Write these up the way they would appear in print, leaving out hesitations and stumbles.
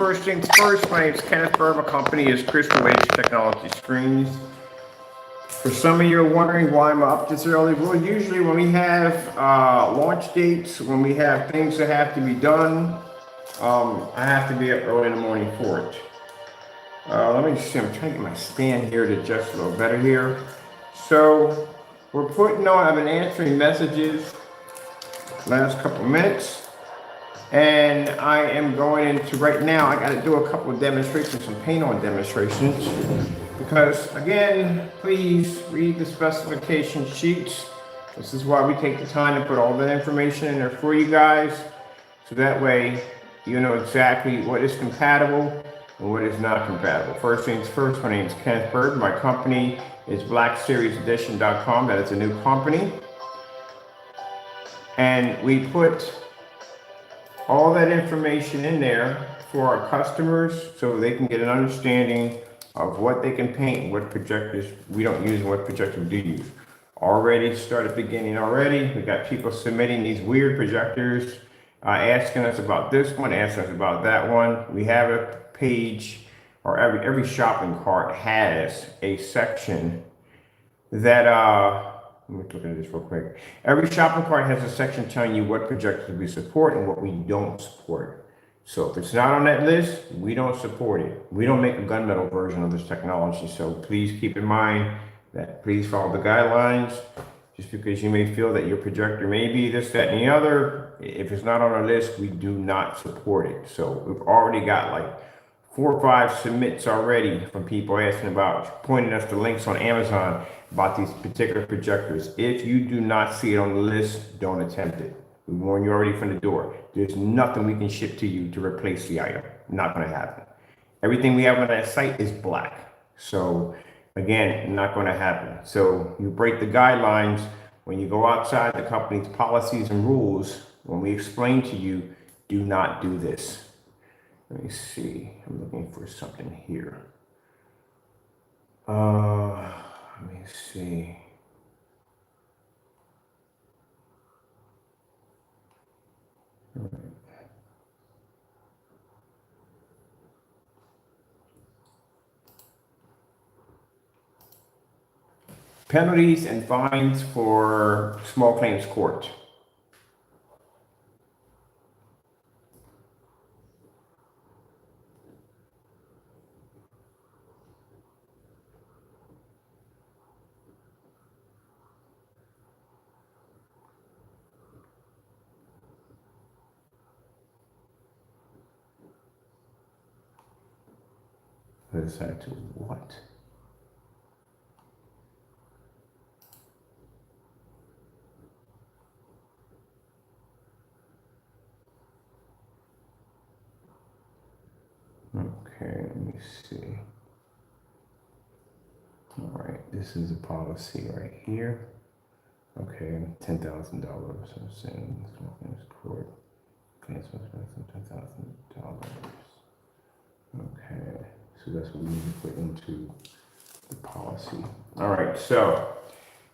First things first, my name is Kenneth Burr. My company is Crystal Edge Technology Screens. For some of you are wondering why I'm up this early, well, usually when we have launch dates, when we have things that have to be done, I have to be up early in the morning for it. Let me see, I'm trying to get my stand here to adjust a little better here. So we're putting on, I've been answering messages last couple minutes. And I am going into, right now, I got to do a couple of demonstrations, some paint on demonstrations. Because again, please read the specification sheets. This is why we take the time to put all that information in there for you guys. So that way, you know exactly what is compatible and what is not compatible. First things first, my name is Kenneth Bird. My company is blackseriesedition.com. That is a new company. And we put all that information in there for our customers so they can get an understanding of what they can paint and what projectors we don't use and what projectors we do use. Already started beginning already. We got people submitting these weird projectors, asking us about this one, asking us about that one. We have a page, or every shopping cart has a section that let me look at this real quick. Every shopping cart has a section telling you what projectors we support and what we don't support. So if it's not on that list, we don't support it. We don't make a gunmetal version of this technology. So please keep in mind that please follow the guidelines. Just because you may feel that your projector may be this, that, and the other, if it's not on our list, we do not support it. So we've already got like 4 or 5 submits already from people asking about, pointing us to links on Amazon about these particular projectors. If you do not see it on the list, don't attempt it. We warn you already from the door. There's nothing we can ship to you to replace the item. Not going to happen. Everything we have on that site is black. So again, not going to happen. So you break the guidelines when you go outside the company's policies and rules. When we explain to you, do not do this. Let me see. I'm looking for something here. Let me see. All right. Penalties and fines for small claims court. Let's add to what? Okay, let me see. All right, this is a policy right here. Okay, $10,000. I'm saying this court. Okay, so it's $10,000. Okay, so that's what we need to put into the policy. All right, so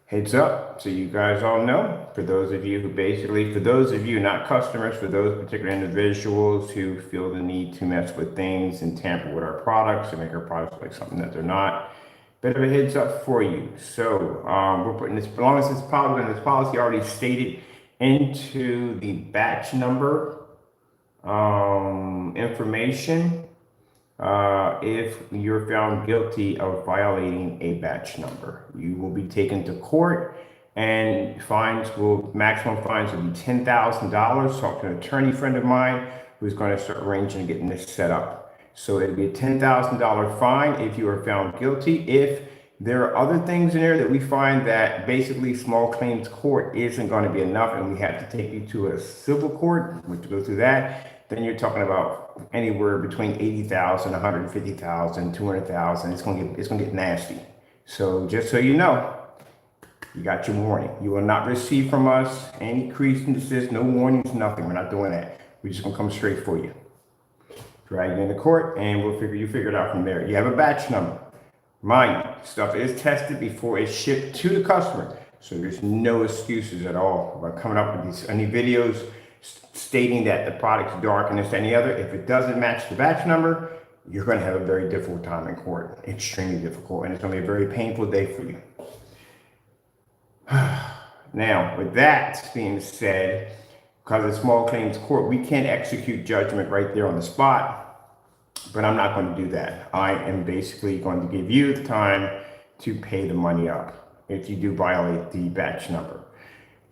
heads up, so you guys all know, for those of you who basically, for those of you, not customers, for those particular individuals who feel the need to mess with things and tamper with our products and make our products like something that they're not, bit of a heads up for you. So we're putting this, as long as this policy already stated into the batch number information, if you're found guilty of violating a batch number, you will be taken to court, and maximum fines will be $10,000. Talk to an attorney friend of mine who's going to start arranging and getting this set up. So it'll be a $10,000 fine if you are found guilty. If there are other things in there that we find that basically small claims court isn't going to be enough, and we have to take you to a civil court, which to go through that, then you're talking about anywhere between $80,000, $150,000, $200,000. It's gonna get nasty. So just so you know, you got your warning. You will not receive from us any cease and desist, no warnings, nothing. We're not doing that. We're just gonna come straight for you, drag you into court, and we'll figure it out from there. You have a batch number. Mind you, stuff is tested before it's shipped to the customer, so there's no excuses at all about coming up with any videos stating that the product's dark and this and the other. If it doesn't match the batch number, you're going to have a very difficult time in court, extremely difficult, and it's going to be a very painful day for you. Now, with that being said, because of small claims court, we can't execute judgment right there on the spot, but I'm not going to do that. I am basically going to give you the time to pay the money up if you do violate the batch number.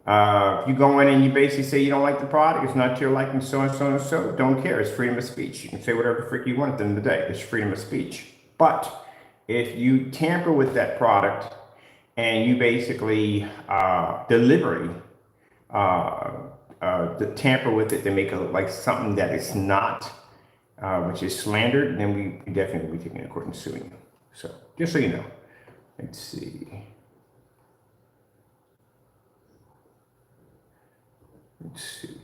If you go in and you basically say you don't like the product, it's not to your liking, so and so and so, don't care. It's freedom of speech. You can say whatever the frick you want at the end of the day. It's freedom of speech. But if you tamper with that product and you basically deliberately tamper with it to make it look like something that it's not, which is slandered, then we definitely will be taking it to court and suing you. So just so you know. Let's see. Let's see.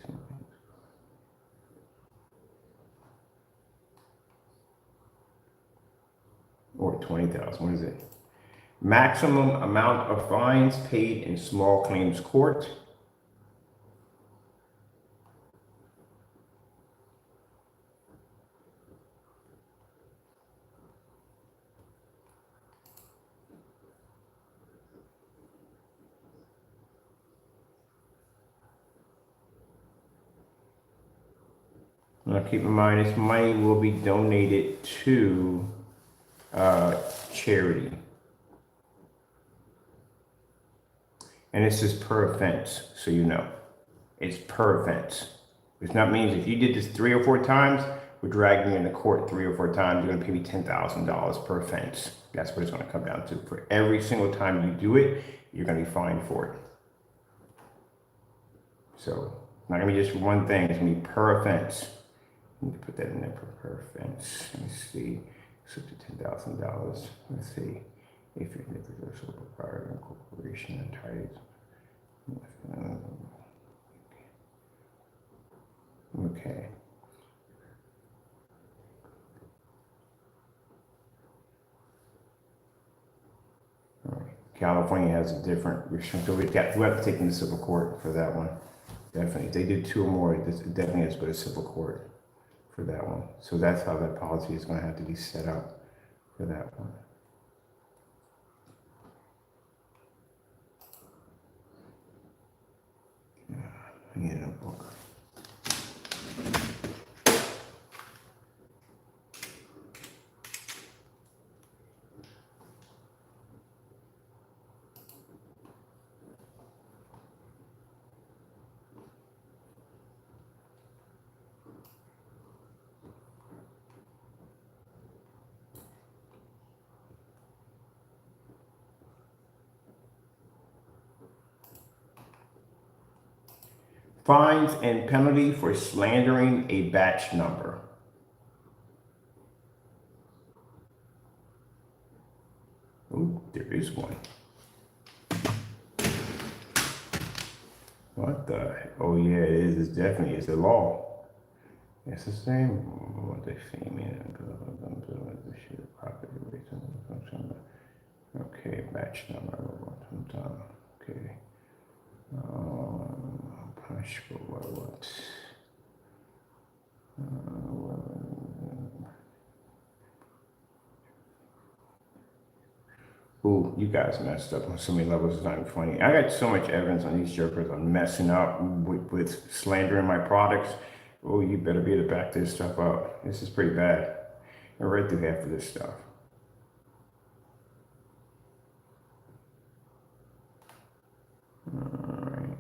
Or 20,000. What is it? Maximum amount of fines paid in small claims court. Now keep in mind, this money will be donated to charity. And this is per offense, so you know. It's per offense. Which not means if you did this 3 or 4 times, we're dragging you into court 3 or 4 times, you're gonna pay me $10,000 per offense. That's what it's gonna come down to. For every single time you do it, you're gonna be fined for it. So it's not gonna be just one thing, it's gonna be per offense. I need to put that in there per offense. Let me see. It's up to $10,000. Let's see. If you're a sole proprietor, corporation, and titles. Okay. All right. California has a different restriction. So we have to take them to civil court for that one. Definitely. If they did 2 or more, it definitely has to go to civil court for that one. So that's how that policy is going to have to be set up for that one. I need a book. Fines and penalty for slandering a batch number. Oh, there is one. What the heck? Oh yeah, it is. It definitely is the law. It's the same. What they see me. Okay, batch number. Okay. Punishable by what? Ooh, you guys messed up on so many levels. It's not even funny. I got so much evidence on these jokers on messing up with slandering my products. Oh, you better be able to back this stuff up. This is pretty bad. I read through half of this stuff. Alright.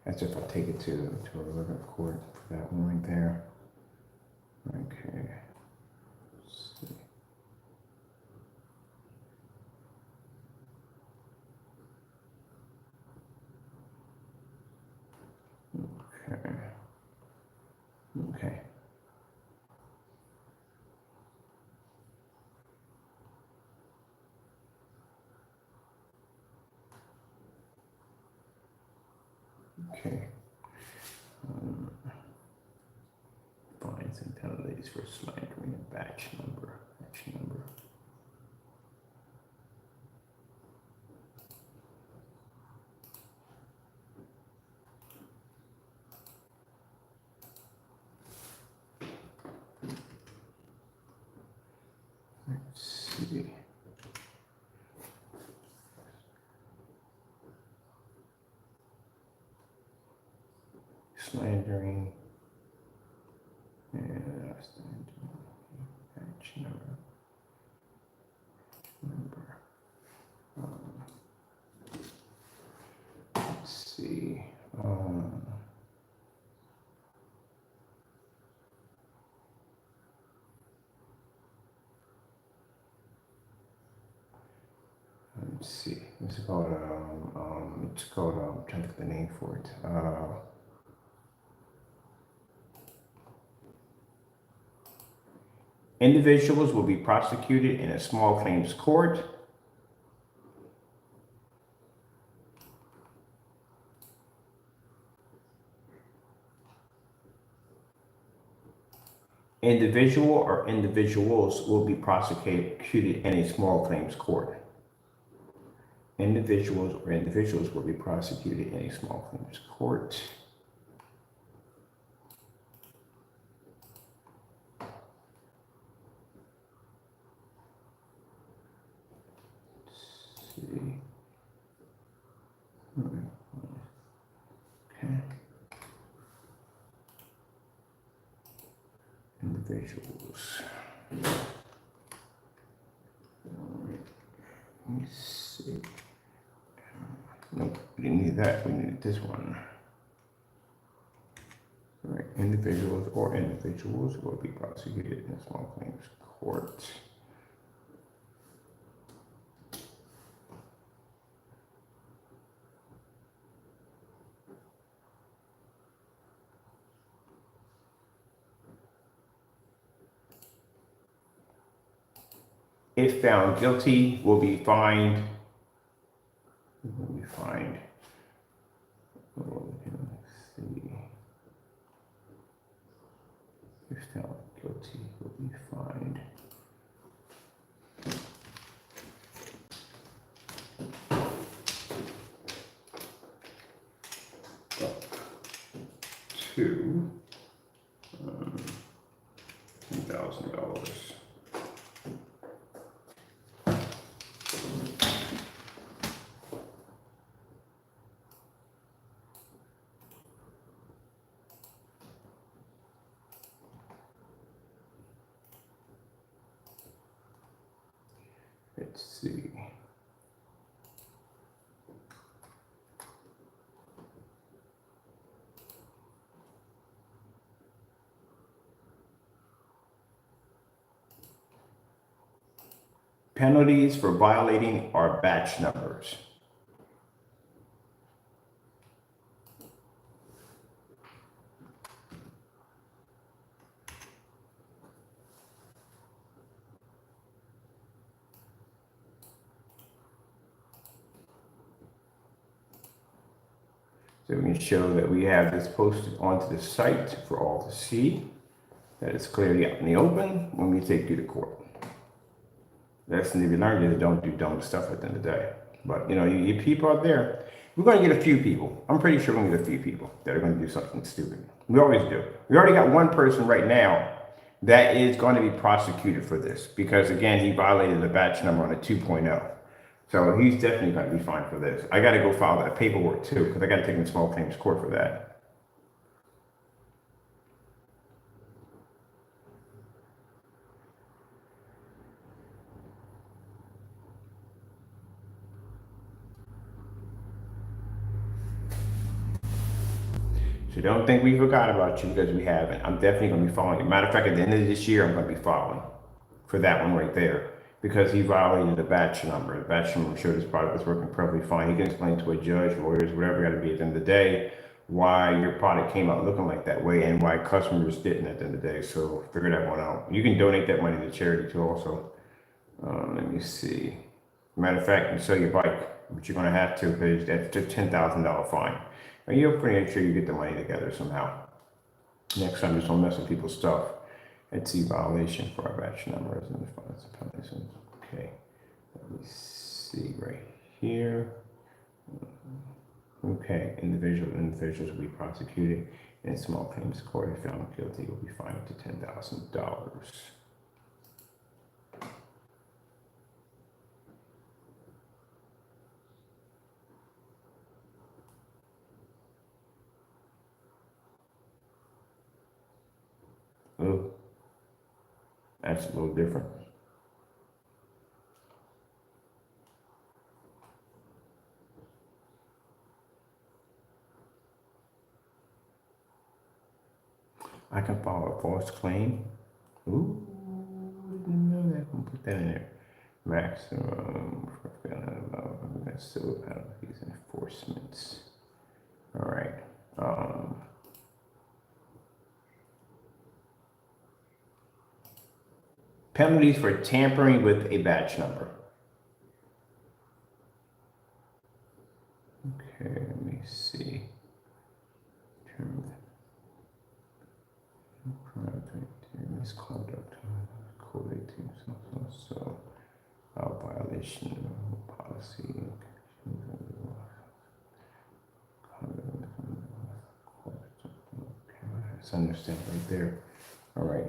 That's if I take it to a regular court for that one right there. Okay. Let's see. Okay. Okay. Okay. Fines and penalties for slandering a batch number. Batch number. see. Slandering. And that's batch number. Let's see. Let's see. It's called I'm trying to think of the name for it. Individuals will be prosecuted in a small claims court. Individual or individuals will be prosecuted in a small claims court. Individuals or individuals will be prosecuted in a small claims court. Let's see. Okay. Individuals. Let me see. Nope, we didn't need that. We needed this one. All right, individuals or individuals will be prosecuted in a small claims court. If found guilty, will be fined. Will be fined. Let's see. If found guilty, will be fined. Up to $10,000. Let's see. Penalties for violating our batch numbers. So we can show that we have this posted onto the site for all to see, that it's clearly out in the open when we take you to court. Lesson to be learned is don't do dumb stuff at the end of the day. But you know, you people out there, we're going to get a few people. I'm pretty sure we're going to get a few people that are going to do something stupid. We always do. We already got one person right now that is going to be prosecuted for this because, again, he violated the batch number on a 2.0. So he's definitely going to be fined for this. I got to go file that paperwork too because I got to take him to small claims court for that. So don't think we forgot about you because we haven't. I'm definitely going to be following. Matter of fact, at the end of this year, I'm going to be following for that one right there because he violated the batch number. The batch number showed his product was working perfectly fine. He can explain to a judge, lawyers, whatever got to be at the end of the day, why your product came out looking like that way and why customers didn't at the end of the day. So figure that one out. You can donate that money to charity too also. Let me see. Matter of fact, you sell your bike, but you're going to have to because that's a $10,000 fine. And you'll pretty sure you get the money together somehow. Next time, just don't mess with people's stuff. Let's see, violation for our batch numbers and penalties. Okay, let me see right here. Okay, individuals will be prosecuted in small claims court. If found guilty, will be fined up to $10,000. That's a little different. I can file a false claim. Ooh, didn't know that. I can put that in there. Maximum for civil penalties enforcements. All right. Penalties for tampering with a batch number. Okay, let me see. Misconduct, code 18, so violation of policy. Let's understand right there. All right.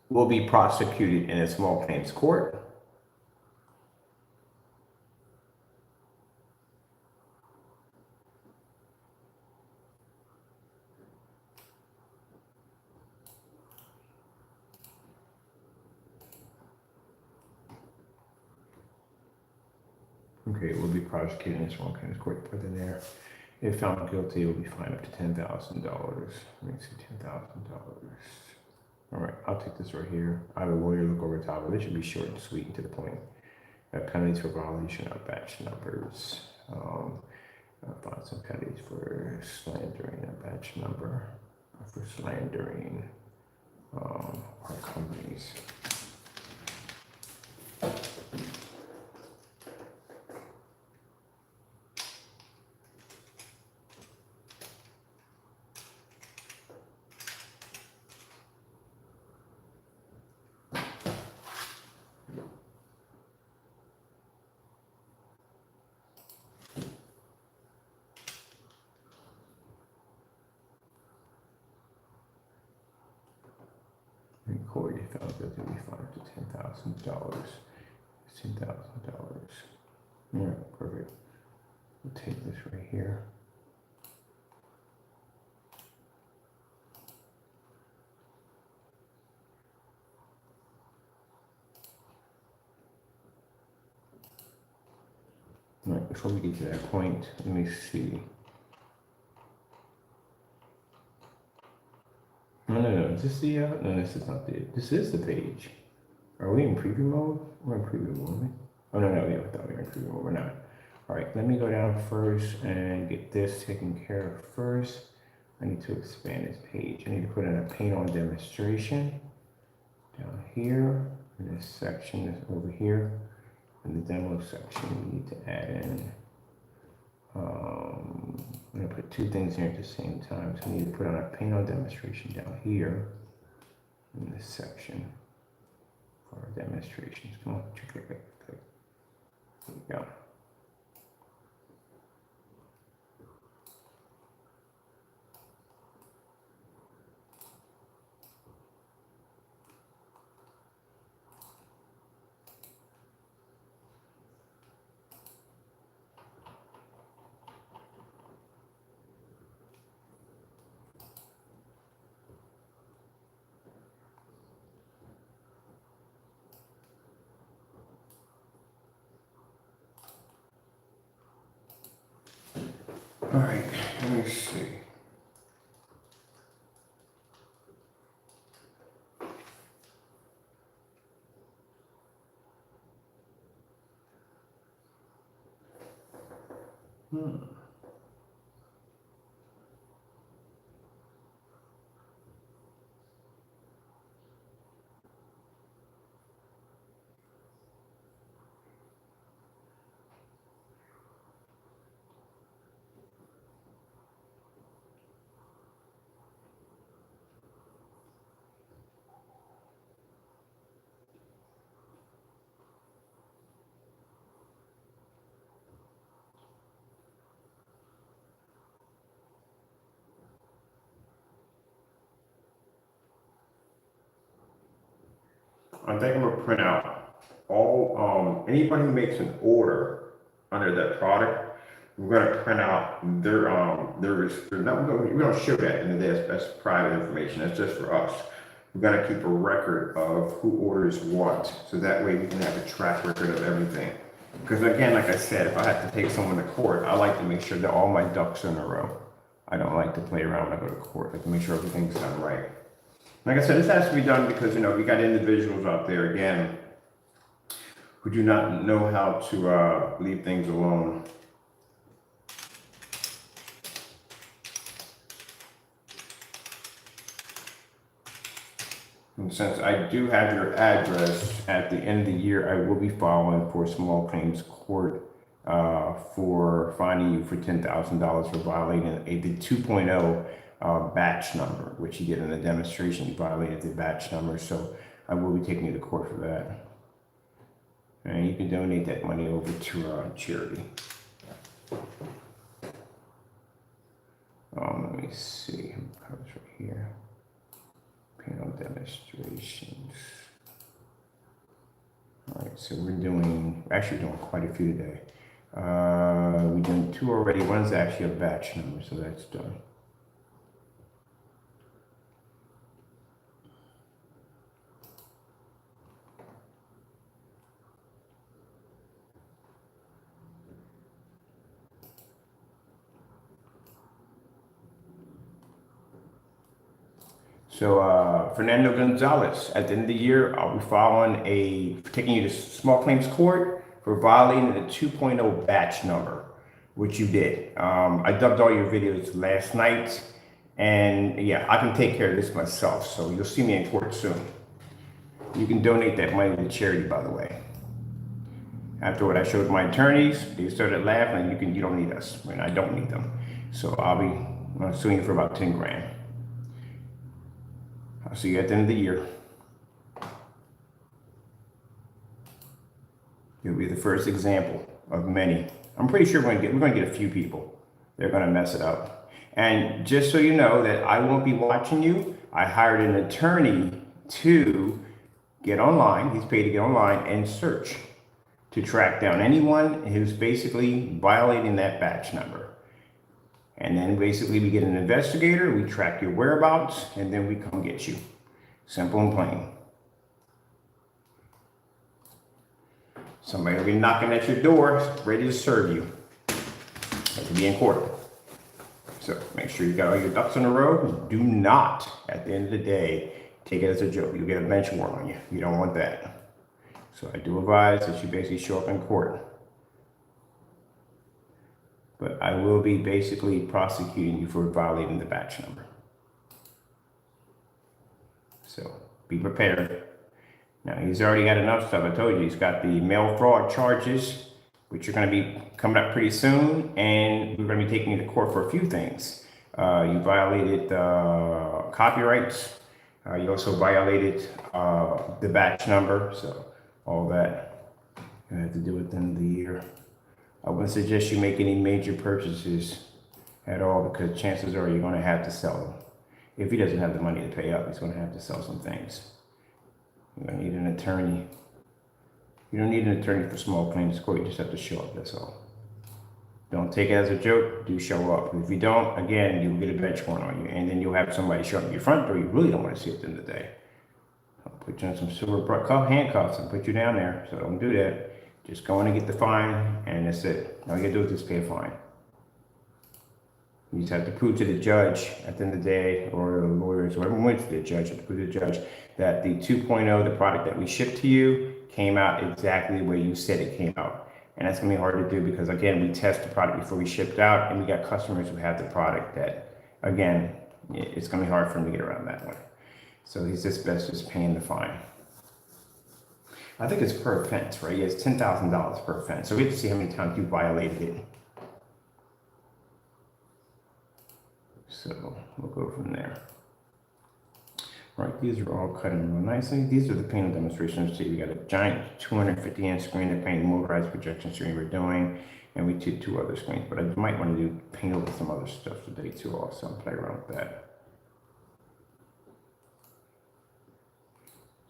Will be prosecuted in a small claims court. Okay, it will be prosecuted in a small claims court. Put in there. If found guilty, it will be fined up to $10,000. Let me see, $10,000. All right, I'll take this right here. I have a lawyer look over top of it. It should be short and sweet and to the point. Penalties for violation of batch numbers. I'll find some penalties for slandering a batch number, for slandering our companies. Recorded found that to be fined up to $10,000. $10,000. All right, perfect. We'll take this right here. All right, before we get to that point, let me see. No, is this the, no, this is not the, this is the page. Are we in preview mode? We're in preview mode, aren't we? Oh, no, yeah, I thought we were in preview mode, we're not. All right, let me go down first and get this taken care of first. I need to expand this page. I need to put in a paint on demonstration down here. In this section is over here. In the demo section, we need to add in, I'm gonna put two things here at the same time. So I need to put on a paint on demonstration down here in this section for our demonstrations. Come on, click. There we go. All right, let me see. I think I'm gonna print out all, anybody who makes an order under that product, we're gonna print out their not, we don't show that in the day, that's private information, that's just for us. We're gonna keep a record of who orders what, so that way we can have a track record of everything. Because again, like I said, if I have to take someone to court, I like to make sure that all my ducks are in a row. I don't like to play around when I go to court. I like to make sure everything's done right. Like I said, this has to be done because, you know, we got individuals out there, again, who do not know how to leave things alone. And since I do have your address, at the end of the year, I will be filing for small claims court for fining you for $10,000 for violating the 2.0 batch number, which you did in the demonstration. You violated the batch number, so I will be taking you to court for that. And you can donate that money over to charity. Let me see. Right here. Panel demonstrations. All right, so we're actually doing quite a few today. We've done 2 already. One's actually a batch number, so that's done. So Fernando Gonzalez, at the end of the year, I'll be taking you to small claims court for violating the 2.0 batch number, which you did. I dubbed all your videos last night, and yeah, I can take care of this myself, so you'll see me in court soon. You can donate that money to charity, by the way. After what I showed my attorneys, they started laughing, you don't need us. I mean, I don't need them. So I'll be suing you for about 10 grand. I'll see you at the end of the year. You'll be the first example of many. I'm pretty sure we're going to get a few people. They're going to mess it up. And just so you know that I won't be watching you, I hired an attorney to get online. He's paid to get online and search to track down anyone who's basically violating that batch number. And then basically we get an investigator, we track your whereabouts, and then we come get you. Simple and plain. Somebody will be knocking at your door, ready to serve you. That could be in court. So make sure you got all your ducks in a row. Do not, at the end of the day, take it as a joke. You'll get a bench warrant on you. You don't want that. So I do advise that you basically show up in court. But I will be basically prosecuting you for violating the batch number. So be prepared. Now he's already got enough stuff. I told you he's got the mail fraud charges, which are going to be coming up pretty soon, and we're going to be taking you to court for a few things. You violated copyrights. You also violated the batch number. So all that you have to do within the year. I wouldn't suggest you make any major purchases at all because chances are you're going to have to sell them. If he doesn't have the money to pay up, he's going to have to sell some things. You're going to need an attorney. You don't need an attorney for small claims court. You just have to show up, that's all. Don't take it as a joke. Do show up. If you don't, again, you'll get a bench warrant on you. And then you'll have somebody show up at your front door you really don't want to see at the end of the day. I'll put you in some silver handcuffs and put you down there. So don't do that. Just go in and get the fine, and that's it. All you gotta do is just pay a fine. You just have to prove to the judge at the end of the day, or the lawyers, or everyone went to the judge, have to prove to the judge that the 2.0, the product that we shipped to you, came out exactly the way you said it came out. And that's gonna be hard to do because, again, we test the product before we shipped out, and we got customers who have the product that, again, it's gonna be hard for them to get around that one. So he's just best just paying the fine. I think it's per offense, right? Yeah, it's $10,000 per offense. So we have to see how many times you violated it. So we'll go from there. Right, these are all cut in real nicely. These are the panel demonstrations. See, we got a giant 250-inch screen, the paint motorized projection screen we're doing, and we did 2 other screens. But I might want to do paint over some other stuff today too, also, and play around with that.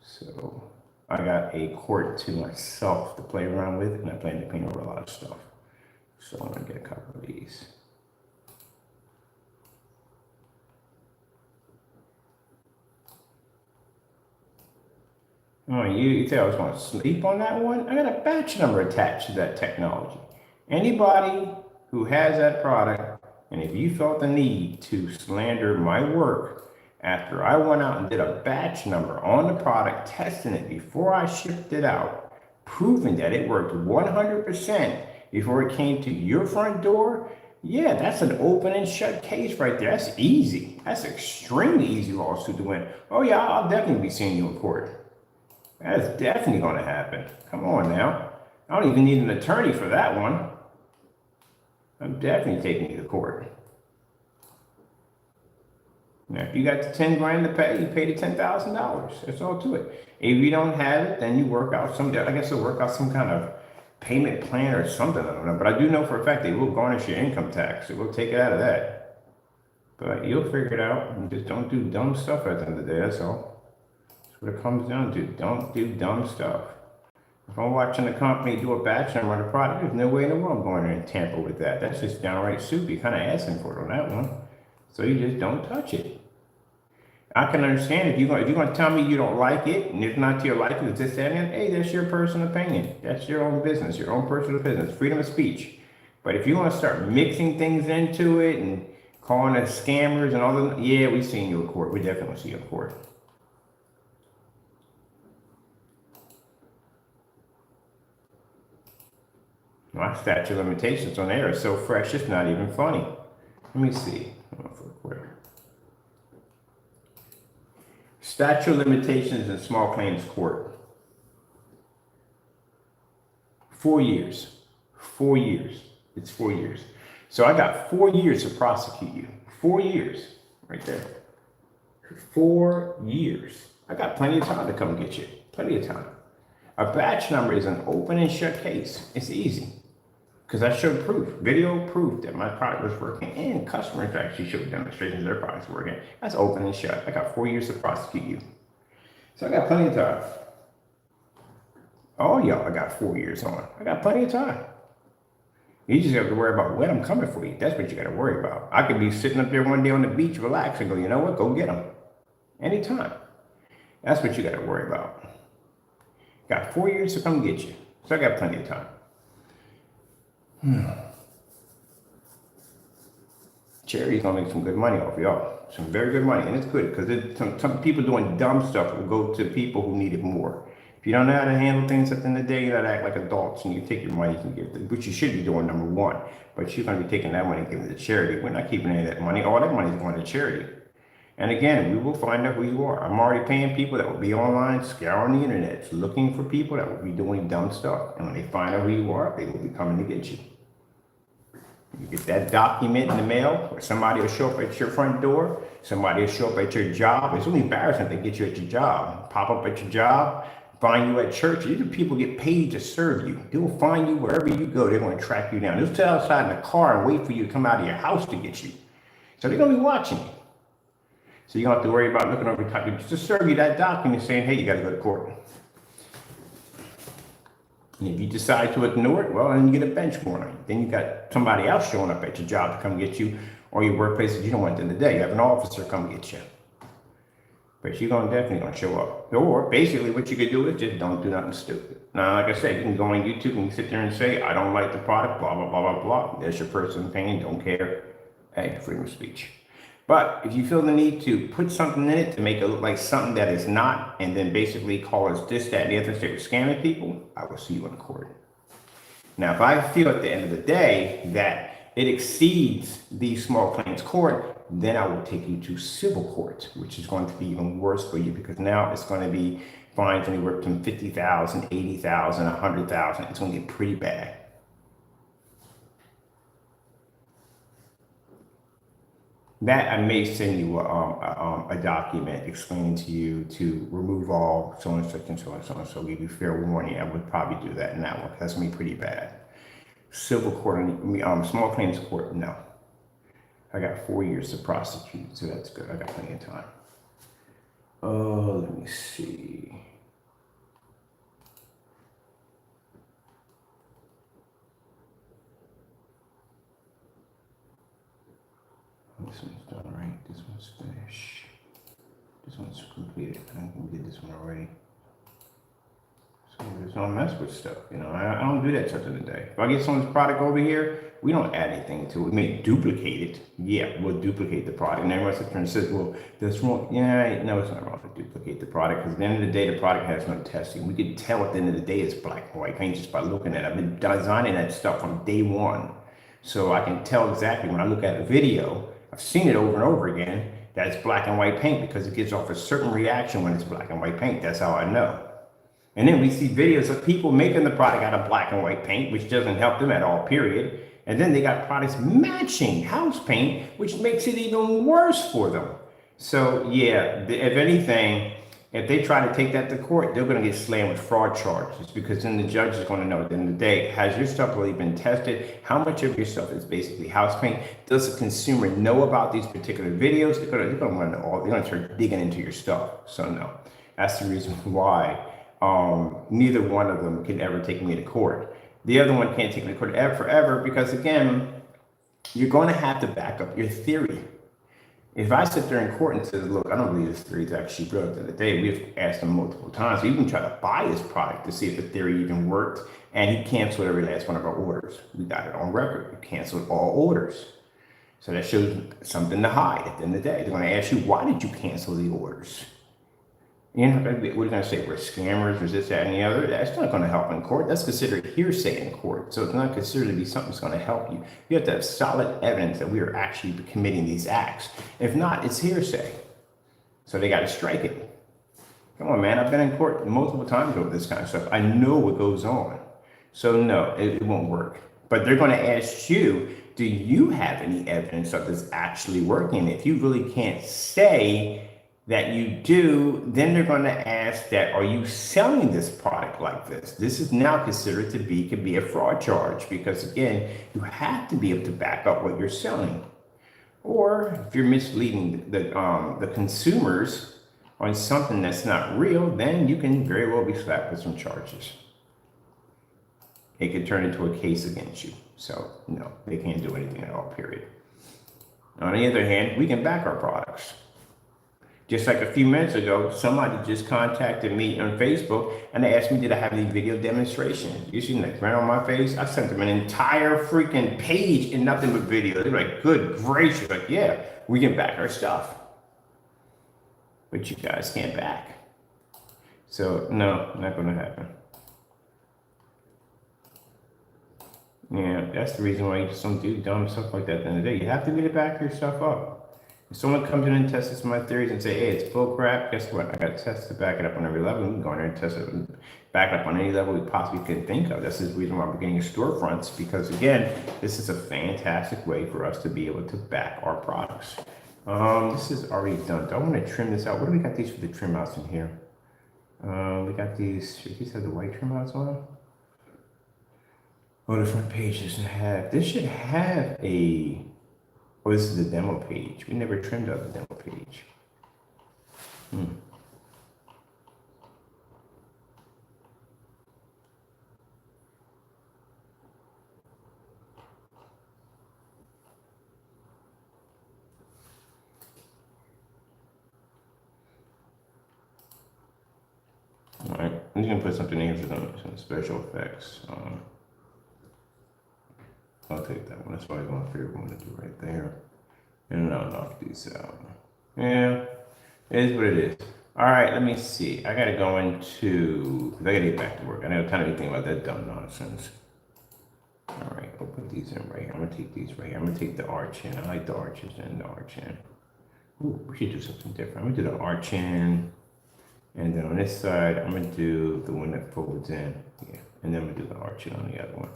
So I I got a court to myself to play around with, and I plan to clean over a lot of stuff. So I'm gonna get a couple of these. Oh, you think I was going to sleep on that one? I got a batch number attached to that technology. Anybody who has that product, and if you felt the need to slander my work after I went out and did a batch number on the product, testing it before I shipped it out, proving that it worked 100% before it came to your front door, yeah, that's an open and shut case right there. That's easy. That's extremely easy lawsuit to win. Oh yeah, I'll definitely be seeing you in court. That's definitely going to happen. Come on now. I don't even need an attorney for that one. I'm definitely taking you to court. Now, if you got the 10 grand to pay, you pay the $10,000. That's all to it. If you don't have it, then you work out some, I guess you'll work out some kind of payment plan or something. I don't know. But I do know for a fact they will garnish your income tax. It will take it out of that. But you'll figure it out. And just don't do dumb stuff at the end of the day. That's all. What it comes down to. Don't do dumb stuff. If I'm watching a company do a batch number on a product, there's no way in the world I'm going there and tamper with that. That's just downright soup. You're kind of asking for it on that one. So you just don't touch it. I can understand if you're going to tell me you don't like it, and if not to your liking, it's this, that, and hey, that's your personal opinion. That's your own business, your own personal business, freedom of speech. But if you want to start mixing things into it and calling us scammers and all that, yeah, we've seen you in court. We definitely see you in court. My statute of limitations on air is so fresh, it's not even funny. Let me see. Statute of limitations in small claims court. 4 years. 4 years. It's 4 years. So I got 4 years to prosecute you. 4 years. Right there. 4 years. I got plenty of time to come get you. Plenty of time. A batch number is an open and shut case. It's easy. Because I showed proof, video proof that my product was working, and customers actually showed demonstrations their products were working. That's open and shut. I got 4 years to prosecute you. So I got plenty of time. All y'all, I got 4 years on. I got plenty of time. You just have to worry about when I'm coming for you. That's what you got to worry about. I could be sitting up there one day on the beach, relax, and go, you know what, go get them. Anytime. That's what you got to worry about. Got 4 years to come get you. So I got plenty of time. Charity's gonna make some good money off y'all. Some very good money, and it's good because some people doing dumb stuff will go to people who need it more. If you don't know how to handle things at the end of the day, you gotta act like adults and you take your money and give it, which you should be doing, number one. But you're gonna be taking that money and giving it to charity. We're not keeping any of that money. All that money is going to charity. And again, we will find out who you are. I'm already paying people that will be online, scouring the internet, looking for people that will be doing dumb stuff. And when they find out who you are, they will be coming to get you. You get that document in the mail, or somebody will show up at your front door, somebody will show up at your job. It's really embarrassing if they get you at your job, pop up at your job, find you at church. These are people get paid to serve you. They will find you wherever you go. They're going to track you down. They'll sit outside in the car and wait for you to come out of your house to get you. So they're going to be watching you. So you don't have to worry about looking over the top. Just to serve you that document saying, hey, you got to go to court. And if you decide to ignore it, well, then you get a bench warning. Then you got somebody else showing up at your job to come get you, or your workplace that you don't want at the end of the day. You have an officer come get you. But you're definitely going to show up. Or basically what you could do is just don't do nothing stupid. Now, like I said, you can go on YouTube and sit there and say, I don't like the product, blah, blah, blah, blah, blah. That's your personal opinion, don't care. Hey, freedom of speech. But if you feel the need to put something in it to make it look like something that is not, and then basically call us this, that, and the other, say we're scamming people, I will see you in court. Now, if I feel at the end of the day that it exceeds the small claims court, then I will take you to civil court, which is going to be even worse for you because now it's going to be fines anywhere from $50,000, $80,000, $100,000. It's going to get pretty bad. That I may send you a document explaining to you to remove all so and such and so and so and so. Give you fair warning. I would probably do that in that one. That's gonna be pretty bad. Civil court, small claims court, no. I got 4 years to prosecute, so that's good. I got plenty of time. Oh, let me see. Let's finish. This one's completed. I think we did this one already. So there's no mess with stuff, you know. I don't do that such a day. If I get someone's product over here, we don't add anything to it. We may duplicate it. Yeah, we'll duplicate the product. And everyone sits there and says, well, that's wrong. Yeah, no, it's not wrong to duplicate the product because at the end of the day, the product has no testing. We can tell at the end of the day it's black and white paint just by looking at it. I've been designing that stuff from day one. So I can tell exactly when I look at a video, I've seen it over and over again, that it's black and white paint because it gives off a certain reaction when it's black and white paint. That's how I know. And then we see videos of people making the product out of black and white paint, which doesn't help them at all, period. And then they got products matching house paint, which makes it even worse for them. So yeah, if anything, if they try to take that to court, they're going to get slammed with fraud charges because then the judge is going to know at the end of the day, has your stuff really been tested? How much of your stuff is basically house paint? Does the consumer know about these particular videos? They're going to want to know all, they're going to start digging into your stuff. So no, that's the reason why neither one of them can ever take me to court. The other one can't take me to court forever because again, you're going to have to back up your theory. If I sit there in court and says, look, I don't believe this theory is actually real at the end of the day, we've asked him multiple times. We even tried to buy his product to see if the theory even worked, and he canceled every last one of our orders. We got it on record. We canceled all orders. So that shows something to hide at the end of the day. They're going to ask you, why did you cancel the orders? You know, what are you going to say? We're scammers, or this, that, and the other? That's not going to help in court. That's considered hearsay in court. So it's not considered to be something that's going to help you. You have to have solid evidence that we are actually committing these acts. If not, it's hearsay. So they got to strike it. Come on, man. I've been in court multiple times over this kind of stuff. I know what goes on. So no, it won't work. But they're going to ask you, do you have any evidence of this actually working? If you really can't say that you do, then they're going to ask that, are you selling this product like this? This is now considered to be, could be a fraud charge because again, you have to be able to back up what you're selling. Or if you're misleading the consumers on something that's not real, then you can very well be slapped with some charges. It could turn into a case against you. So no, they can't do anything at all, period. On the other hand, we can back our products. Just like a few minutes ago, somebody just contacted me on Facebook and they asked me, did I have any video demonstrations? You seen that grin on my face? I sent them an entire freaking page and nothing but video. They're like, good gracious. Like, yeah, we can back our stuff. But you guys can't back. So no, not gonna happen. Yeah, that's the reason why you just don't do dumb stuff like that at the end of the day. You have to be able to back your stuff up. If someone comes in and tests my theories and say, hey, it's bull crap, guess what? I got tests to back it up on every level. We can go in there and test it and back it up on any level we possibly could think of. That's the reason why we're getting storefronts, because again, this is a fantastic way for us to be able to back our products. This is already done. Do I want to trim this out? What do we got these for the trim outs in here? We got these, should these have the white trim outs on them? Oh, the front page doesn't have, this should have a, oh, this is the demo page. We never trimmed out the demo page. All right, I'm just gonna put something in for some special effects. I'll take that one. That's probably my favorite one to do right there. And I'll knock these out. Yeah, it is what it is. All right, let me see. I gotta go into, because I gotta get back to work. I know kind of anything about that dumb nonsense. All right, I'll put these in right here. I'm gonna take these right here. I'm gonna take the arch in. I like the arches and the arch in. Ooh, we should do something different. I'm gonna do the arch in. And then on this side, I'm gonna do the one that folds in. Yeah, and then I'm gonna do the arch in on the other one.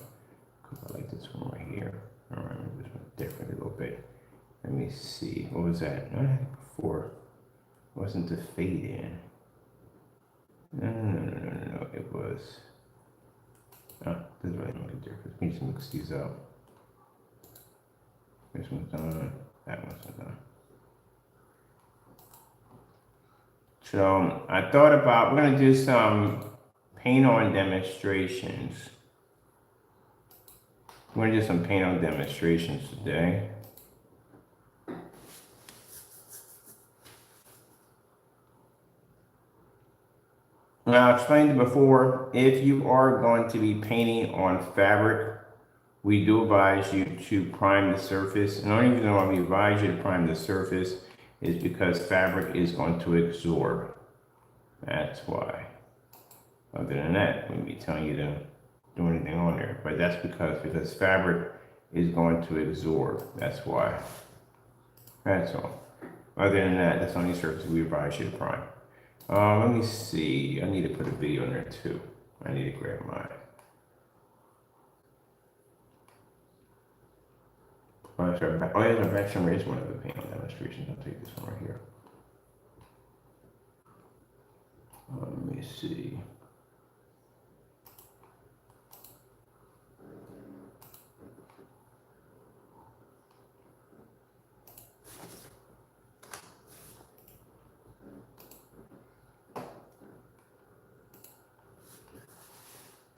I like this one right here. All right, maybe this one different a little bit. Let me see. What was that? No, I had it before. It wasn't the fade in. No. It was. Oh, this is really make a difference. We need to mix these up. This one's done. That one's done. So I thought about, we're gonna do some paint on demonstrations. We're gonna do some paint on demonstrations today. Now, I explained it before, if you are going to be painting on fabric, we do advise you to prime the surface. And the only reason why we advise you to prime the surface is because fabric is going to absorb. That's why. Other than that, we wouldn't be telling you to do anything on there. But that's because fabric is going to absorb. That's why. That's all. Other than that, that's the only surface we advise you to prime. Let me see. I need to put a video in there too. I need to grab mine. Oh, that's right. Oh, yeah, the back summary is one of the panel demonstrations. I'll take this one right here. Let me see.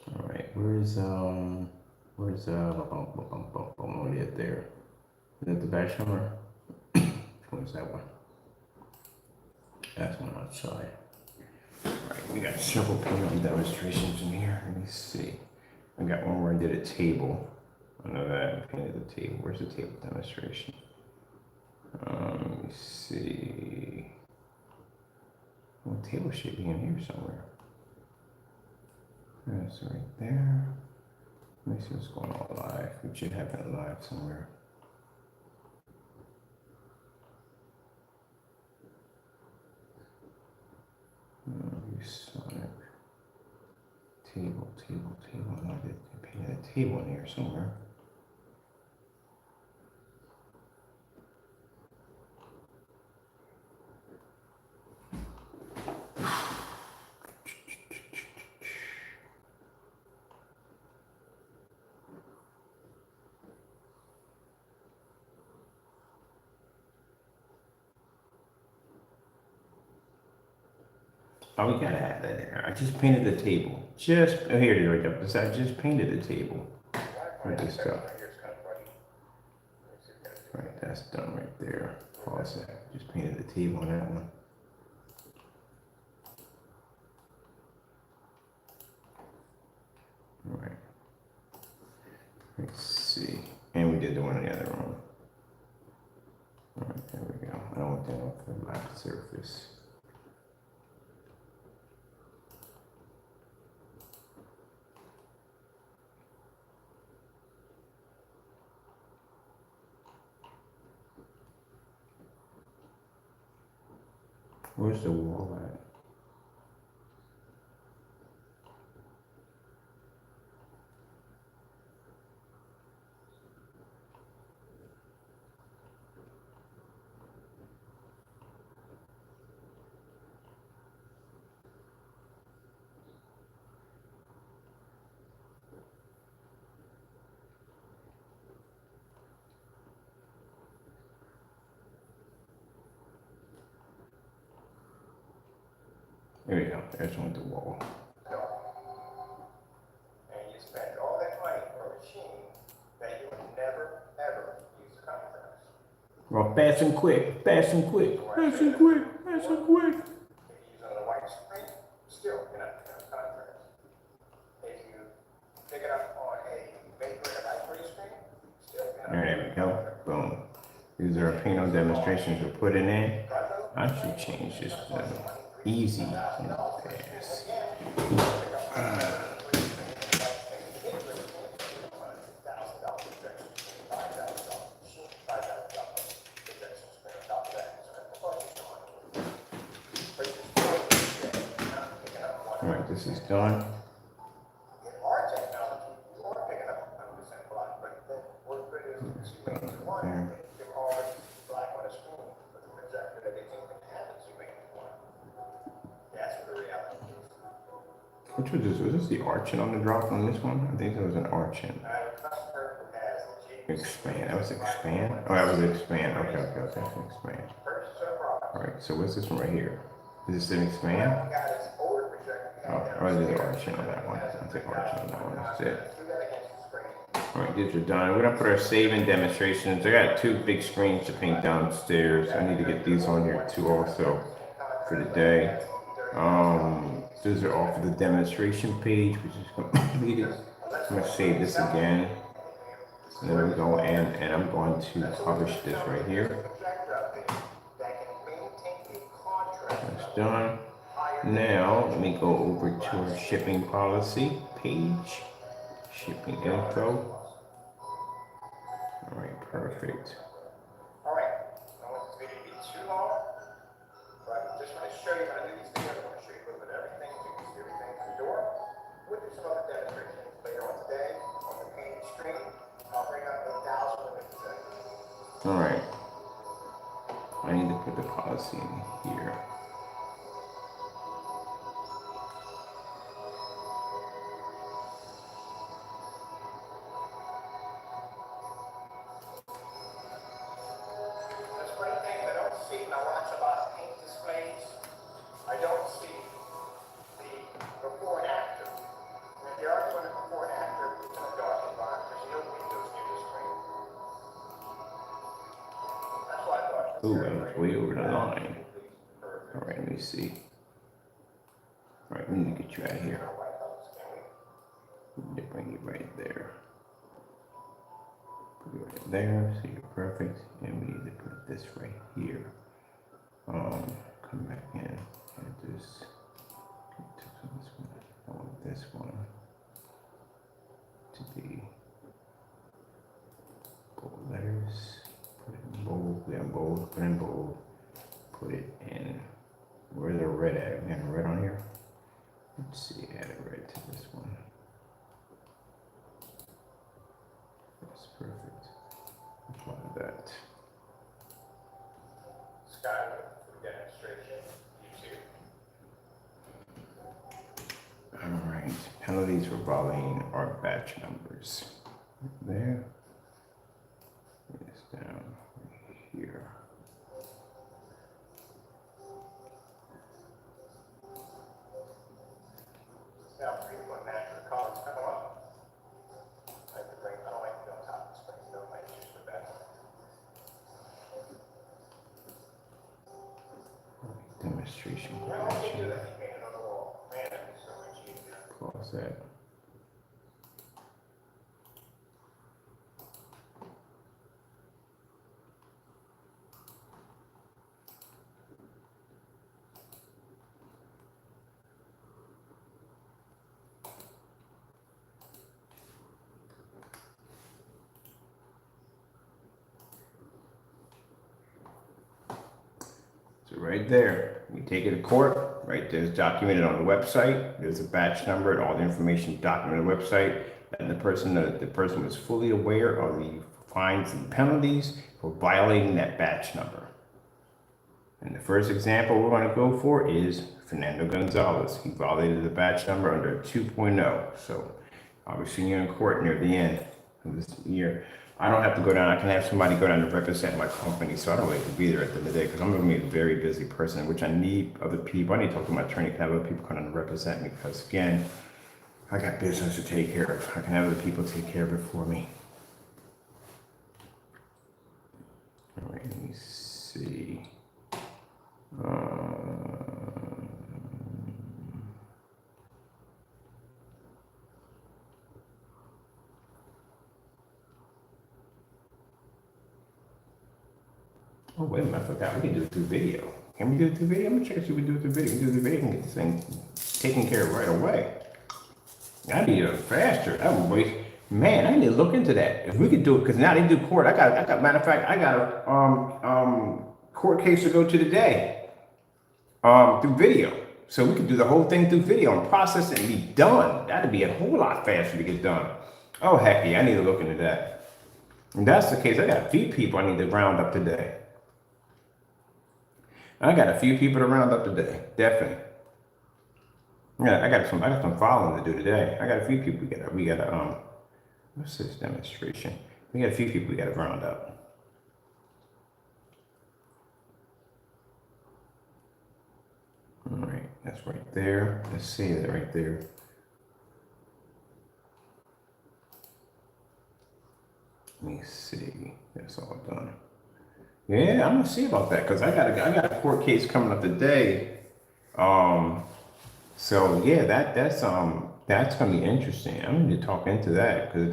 All right, where's oh, yeah, there. Is that the back summary? Where's that one? That's one outside. All right, we got several panel demonstrations in here. Let me see. I got one where I did a table. I know that I painted the table. Where's the table demonstration? Let me see. Well, the table should be in here somewhere. That's right there. Let me see what's going on live. We should have it live somewhere. Sonic. Table. I did paint a table in here somewhere. Oh, we gotta have that there. I just painted the table. Oh, here it is right up. I just painted the table. Right, this stuff. Right, that's done right there. Pause that. Just painted the table on that one. All right. Let's see. And we did the one in the other room. All right, there we go. I don't want that off the black surface. Where's the wall at? There we go. There's one with the wall. And you spend all that money for a machine that you would never, ever use contrast. Well, fast and quick. If you use it on a white screen, still you're not going to have contrast. If you pick it up on a vapor and light gray screen, still you're not. There we go. Boom. These are panel demonstrations we're putting in. I should change this to easy and fast. All right, this is done. Which was this? Was this the arching on the drop on this one? I think there was an arching. Expand. That was expand? Oh, that was expand. Okay. That's an expand. Alright, so what's this one right here? Is this an expand? Oh, I did the arching on that one. I'll take arching on that one. That's it. Alright, these are done. We're gonna put our saving demonstrations. I got 2 big screens to paint downstairs. I need to get these on here too also for the day. Those are all for the demonstration page, which is completed. I'm gonna save this again. And then we go and I'm going to publish this right here. That's done. Now let me go over to our shipping policy page. Shipping info. All right, perfect. All right, I don't want this video to be too long, but just want to show you how to do these videos. I want to show you a little bit of everything, so you can see everything through the door. We'll do some other demonstrations later on today on the painting screen. I'll bring up the 1,000 limit today. All right. I need to put the policy in here. I don't see the before and after. And if you are doing a before and after, it's in a dark environment. There's no windows near the screen. That's why I thought. Ooh, I was way over the line. All right, let me see. All right, we need to get you out of here. We need to bring you right there. Put you right there, so you're perfect. And we need to put this right here. Come back in and just this one. I want this one to be bold letters. Put it in bold. We have bold. Put it in bold. Put it in. Where's the red at? We have a red on here. Let's see. Add a red to this one. That's perfect. Apply that. Skyler. Demonstration, YouTube. All right, penalties for volleying are batch numbers. There. It's down here. Now, frequent natural colors come up. I have to bring, I don't like to be on top of the screen, so my issues with that. Demonstration. Well, I'll do that. Paint it on the wall. Man, that'd be so much easier. Pause that. So right there, we take it to court, right there's documented on the website, there's a batch number and all the information documented on the website, and the person was fully aware of the fines and penalties for violating that batch number. And the first example we're going to go for is Fernando Gonzalez. He violated the batch number under 2.0. So I'll be seeing you in court near the end of this year. I don't have to go down. I can have somebody go down to represent my company, so I don't have to be there at the end of the day because I'm going to be a very busy person, which I need other people. I need to talk to my attorney to have other people come down to represent me because, again, I got business to take care of. I can have other people take care of it for me. All right, let me see. Oh, wait a minute, I forgot. We can do it through video. Can we do it through video? I'm gonna check and see if we do it through video. We can do it through video and get this thing taken care of right away. I need it faster. That would waste. Man, I need to look into that. If we could do it, because now they do court. I got, matter of fact, I got a court case to go to today through video. So we could do the whole thing through video and process it and be done. That'd be a whole lot faster to get done. Oh, heck yeah, I need to look into that. If that's the case, I got a few people I need to round up today. I got a few people to round up today, definitely. Yeah, I got some following to do today. I got a few people we got what's this demonstration? We got a few people we got to round up. All right, that's right there. Let's see that right there. Let me see. That's all done. Yeah, I'm gonna see about that because I got a court case coming up today. So yeah, that's gonna be interesting. I'm going to talk into that because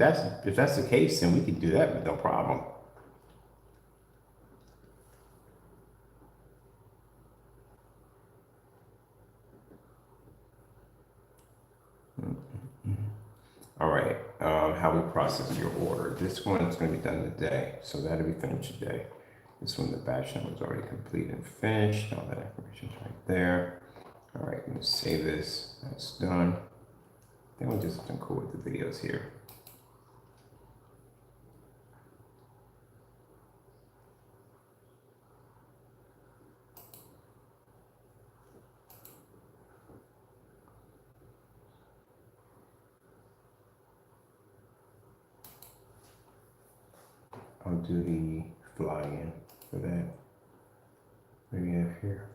if that's the case, then we can do that with no problem. All right, how we process your order. This one's gonna be done today, so that'll be finished today. This one, the batch number is already complete and finished. All that information's right there. All right, I'm gonna save this. That's done. Then we'll do something cool with the videos here. I'll do the fly-in for that. Maybe have here.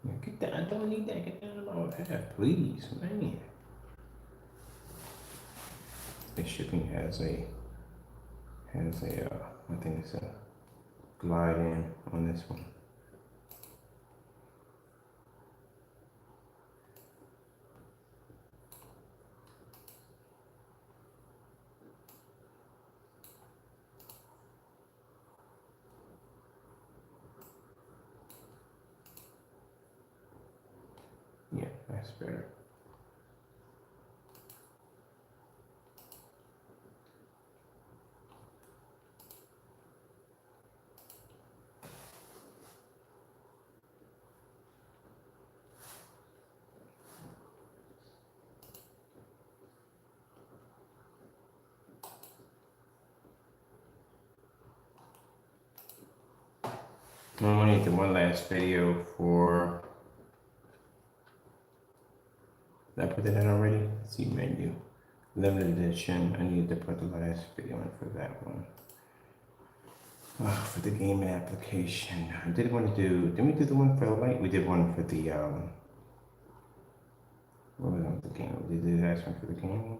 Yeah, get that. I don't need that. Get that out of that, please, man. The shipping has a I think it's a glide in on this one. Yeah, that's better. I'm gonna need the one last video for. Did I put that in already? Let's see, menu. Limited edition. I need to put the last video in for that one. For the game and application. I did want to do. Didn't we do the one for the light? We did one for the. What was it? The game. Did we ask one for the game?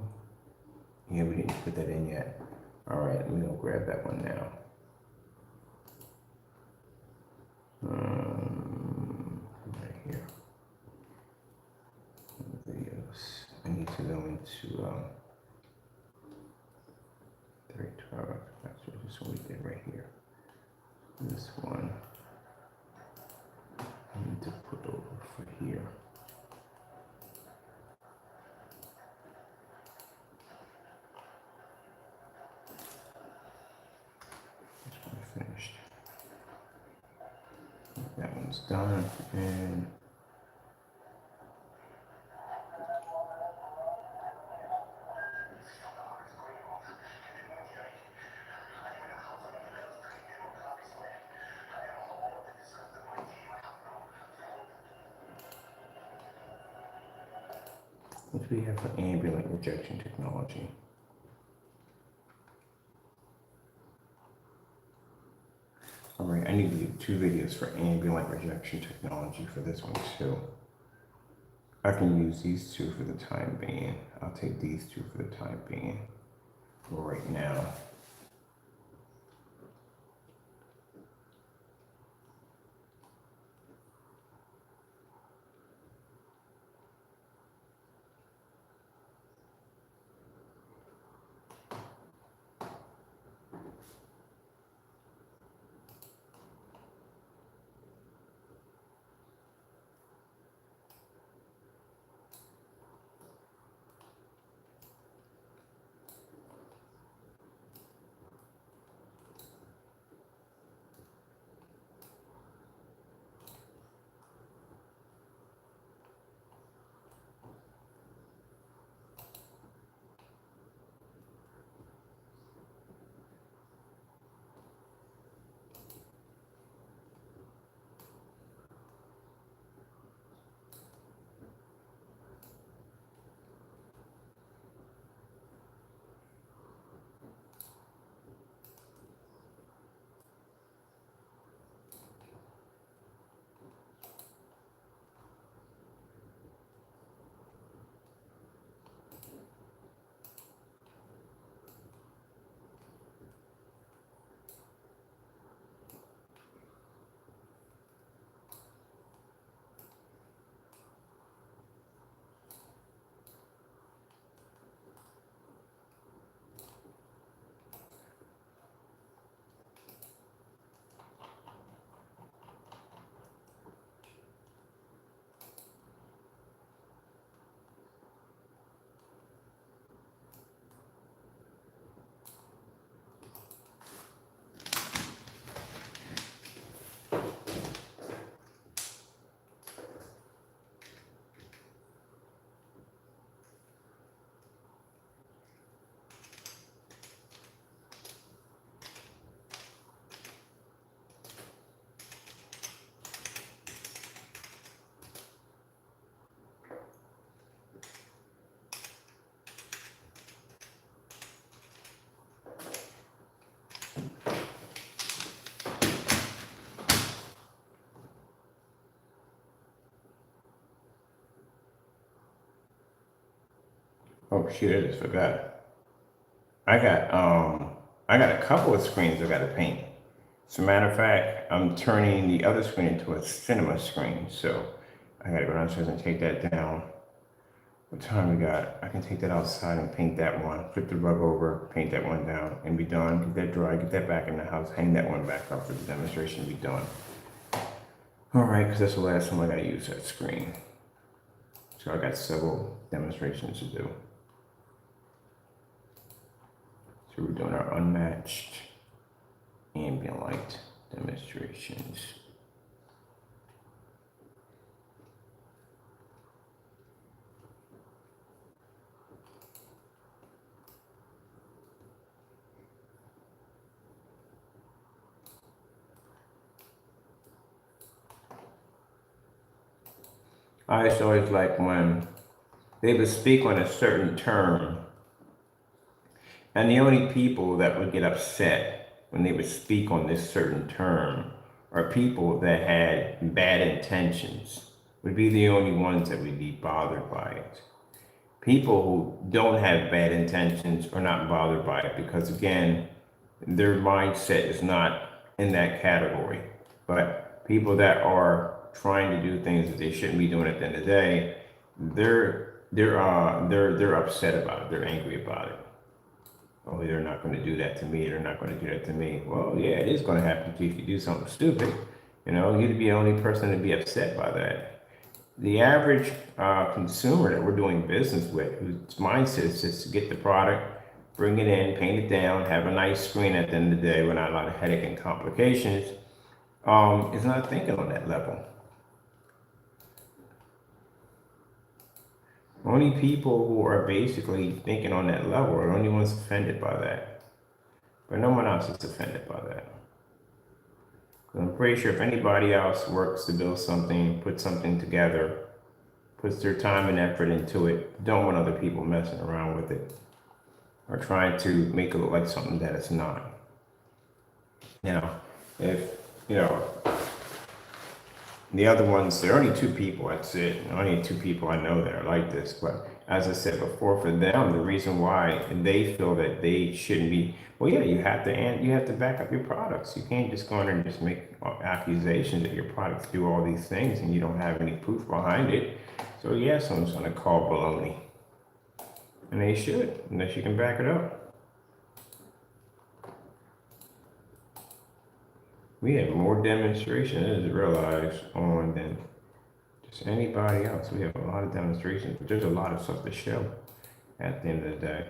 Yeah, we didn't put that in yet. All right, let me go grab that one now. Right here. Videos. I need to go into 312. That's what this one we did right here. This one I need to put over for here. This one finished. That one's done, and what do we have for ambient rejection technology? All right, I need to do 2 videos for ambient rejection technology for this one too. I can use these 2 for the time being. I'll take these 2 for the time being for right now. Oh shit, I just forgot. I got a couple of screens I gotta paint. As a matter of fact, I'm turning the other screen into a cinema screen, so I gotta go downstairs and take that down. What time we got? I can take that outside and paint that one, flip the rug over, paint that one down, and be done. Get that dry, get that back in the house, hang that one back up for the demonstration, be done. All right, because that's the last time I gotta use that screen. So I got several demonstrations to do. So we're doing our unmatched ambient light demonstrations. I just always like when they would speak on a certain term, and the only people that would get upset when they would speak on this certain term are people that had bad intentions, would be the only ones that would be bothered by it. People who don't have bad intentions are not bothered by it because, again, their mindset is not in that category. But people that are trying to do things that they shouldn't be doing at the end of the day, they're upset about it. They're angry about it. Oh, they're not going to do that to me. They're not going to do that to me. Well, yeah, it is going to happen to you if you do something stupid. You know, you'd be the only person to be upset by that. The average consumer that we're doing business with, whose mindset is just to get the product, bring it in, paint it down, have a nice screen at the end of the day without a lot of headache and complications, is not thinking on that level. Only people who are basically thinking on that level are the only ones offended by that. But no one else is offended by that. I'm pretty sure if anybody else works to build something, put something together, puts their time and effort into it, don't want other people messing around with it or trying to make it look like something that it's not. You know, if, you know, the other ones, there are only two people, that's it. Only two people I know that are like this. But as I said before, for them, the reason why they feel that they shouldn't be, well, yeah, you have to back up your products. You can't just go in there and just make accusations that your products do all these things and you don't have any proof behind it. So yeah, someone's gonna call baloney. And they should, unless you can back it up. We have more demonstrations, as realized, on than just anybody else. We have a lot of demonstrations, but there's a lot of stuff to show at the end of the day.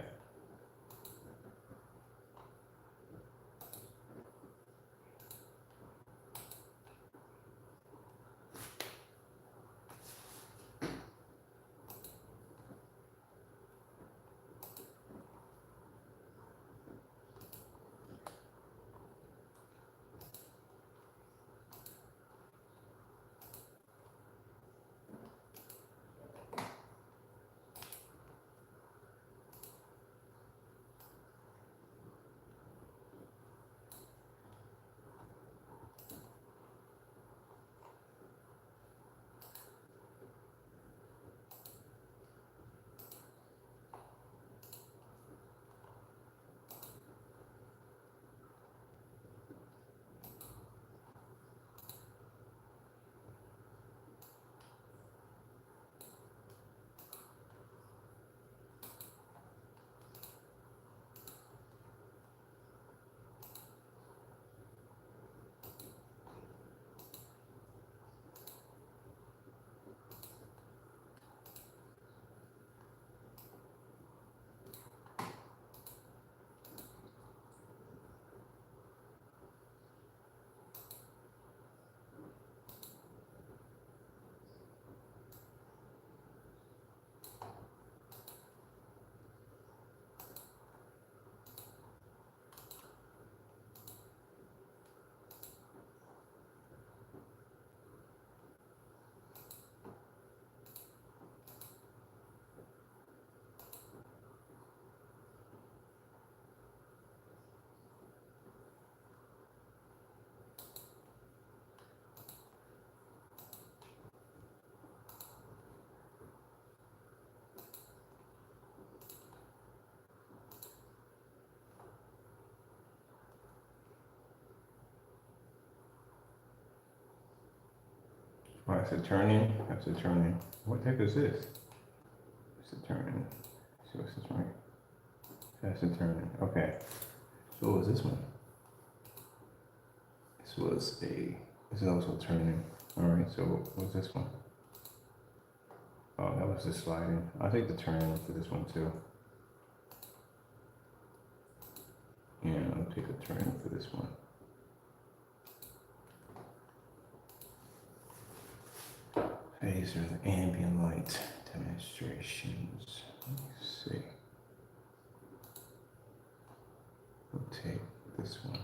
Oh, that's a turn-in? That's a turn-in. What the heck is this? It's a turn-in. So what's this one? That's a turn-in. Okay. So what was this one? This is also a turn-in. Alright, so what's this one? Oh, that was the sliding. I'll take the turn-in for this one too. Yeah, I'll take a turn-in for this one. These are the ambient light demonstrations. Let's see. We'll take this one.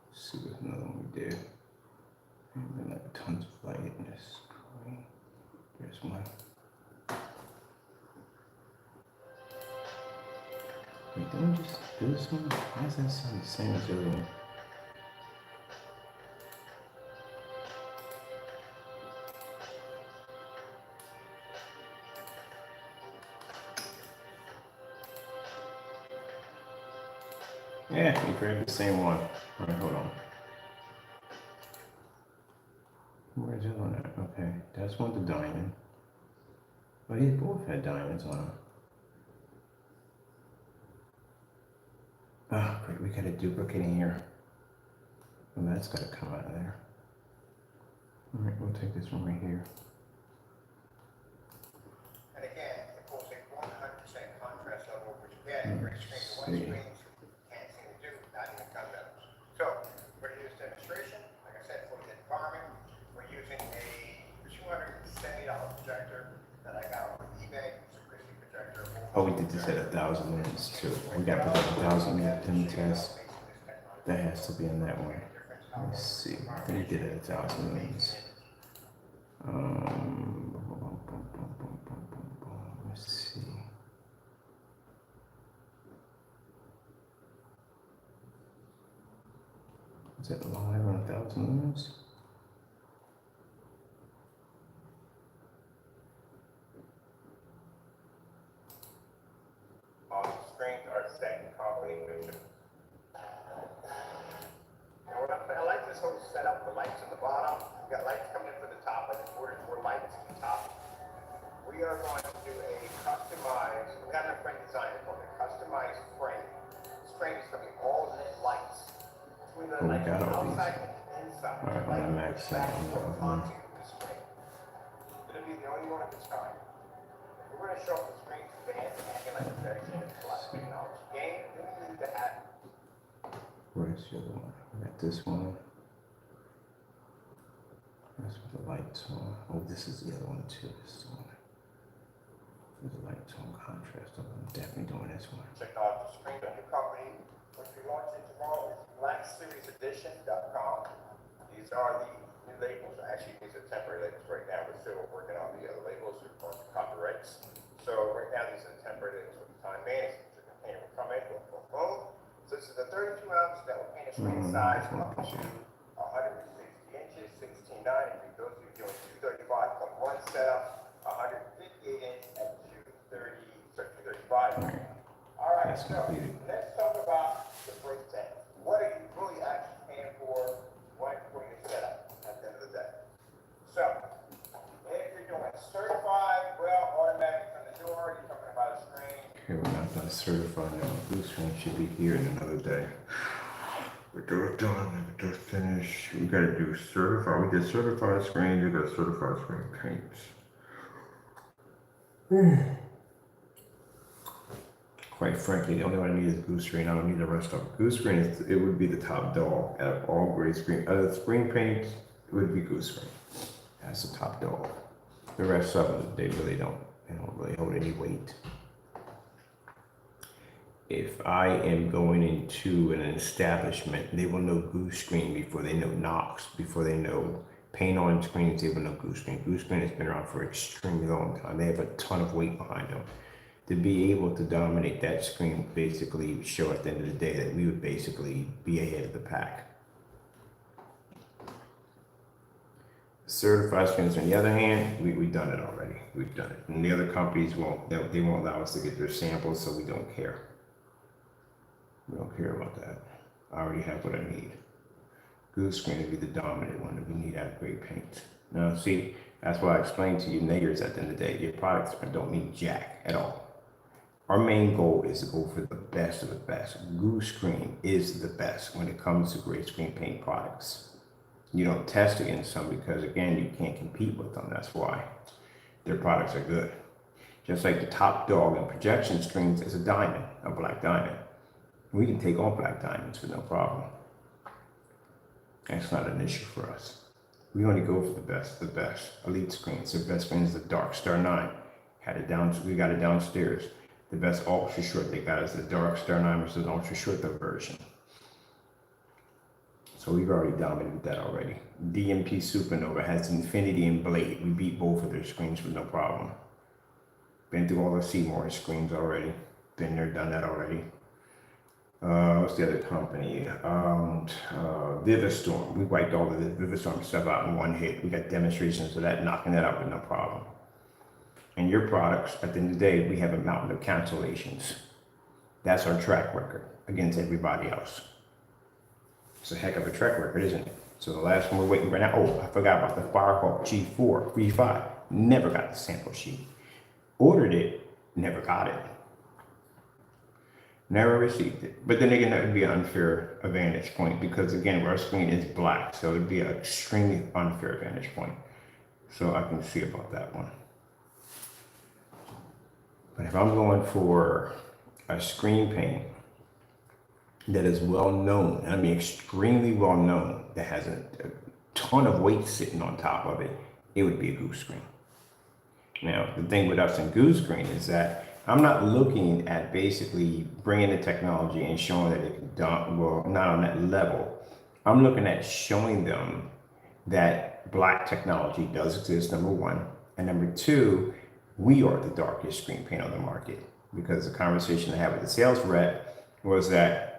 Let's see what another one we did. And then like tons of light in this screen. There's one. Wait, didn't we just do this one? Why does that sound the same as the other one? Yeah, we grabbed the same one. Alright, hold on. Where's the other one at? Okay, that's one with the diamond. But these both had diamonds on them. Oh, great, we got a duplicate in here. And that's gotta come out of there. Alright, we'll take this one right here. And again, it pulls a 100% contrast level, which again, brings screen to one screen, can't seem to do, not even come down. So, we're gonna use demonstration, like I said, for the environment. We're using a $270 projector that I got on eBay. It's a Christie projector. Oh, we did this at 1,000 lumens too. We got to put that 1,000 dim test. That has to be in that one. Let's see. I think we did it at 1,000 lumens. Let's see. Is that live on 1,000 lumens? On the screen are second company vision. I like this whole setup, the lights in the bottom. You got lights coming in from the top, like 4 lights at the top. We are going to do a customized, we have a friend design it for me, customized frame. This frame is going to be all lit lights. Between the lights on the outside and the inside. Alright, I'm gonna max that one. Onto this frame. It'll be the only one of its kind. We're going to show up the screen to fans and acting like a dedicated collecting knowledge game. We need to have. Where's the other one? We got this one. That's with the lights on. Oh, this is the other one too. This one. There's a light tone contrast. I'm definitely doing this one. Technology screen, a new company, which we launching tomorrow is BlackSeriesEdition.com. These are the new labels. Actually, these are temporary labels right now. We're still working on the other labels. We're going to copyrights. So right now, these are the temporary labels for the time being. So the container will come in, boom, boom, boom. So this is the 32 ounce that will paint a screen size up to 160 inches, 16.9. And for those of you doing 235, come one setup, 158 inch at 235. All right, That's so completed. let's talk about the breakdown. What are you really actually paying for right for your setup at the end of the day? So, if you're doing certified, well, automatic from the door, you're talking about a screen. Okay, we're not done certifying now. Blue screen should be here in another day. We're done. We're finished. We gotta do certified. We did certified screens. We got certified screen paints. Quite frankly, the only one I need is blue screen. I don't need the rest of it. Blue screen, it would be the top dog out of all gray screen. Out of the screen paints, it would be blue screen. That's the top dog. The rest of them, they don't really hold any weight. If I am going into an establishment, they will know blue screen before they know Knox, before they know paint on screens, they will know blue screen. Blue screen has been around for an extremely long time. They have a ton of weight behind them. to be able to dominate that screen, basically show at the end of the day that we would basically be ahead of the pack. Certified screens, on the other hand, we've done it already. We've done it. And the other companies they won't allow us to get their samples, so we don't care. We don't care about that. I already have what I need. Good screen would be the dominant one that we need out of great paint. Now, see, that's why I explained to you niggers at the end of the day, your products don't mean jack at all. Our main goal is to go for the best of the best. Goose Screen is the best when it comes to great screen paint products. You don't test against some because, again, you can't compete with them. That's why their products are good. Just like the top dog in projection screens is a diamond, a black diamond. We can take on black diamonds with no problem. That's not an issue for us. We only go for the best. Elite screens. The best screen is the Dark Star 9. We got it downstairs. The best ultra short they got is the Dark Star 9 versus the ultra short version. So we've already dominated that already. DMP Supernova has Infinity and Blade. We beat both of their screens with no problem. Been through all the Seymour screens already. Been there, done that already. What's the other company? Vivistorm. We wiped all of the Vivistorm stuff out in one hit. We got demonstrations of that, knocking that out with no problem. And your products, at the end of the day, we have a mountain of cancellations. That's our track record against everybody else. It's a heck of a track record, isn't it? So the last one we're waiting right now, oh, I forgot about the Firehawk G4, V-VIII. Never got the sample sheet. Ordered it, never got it. Never received it. But then again, that would be an unfair vantage point because, again, our screen is black. So it would be an extremely unfair vantage point. So I can see about that one. But if I'm going for a screen paint that is well known, I mean extremely well known, that has a ton of weight sitting on top of it, it would be a Goose Screen. Now, the thing with us in Goose Screen is that I'm not looking at basically bringing the technology and showing that it can dump, well, not on that level. I'm looking at showing them that black technology does exist, number one. And number two, we are the darkest screen paint on the market. Because the conversation I had with the sales rep was that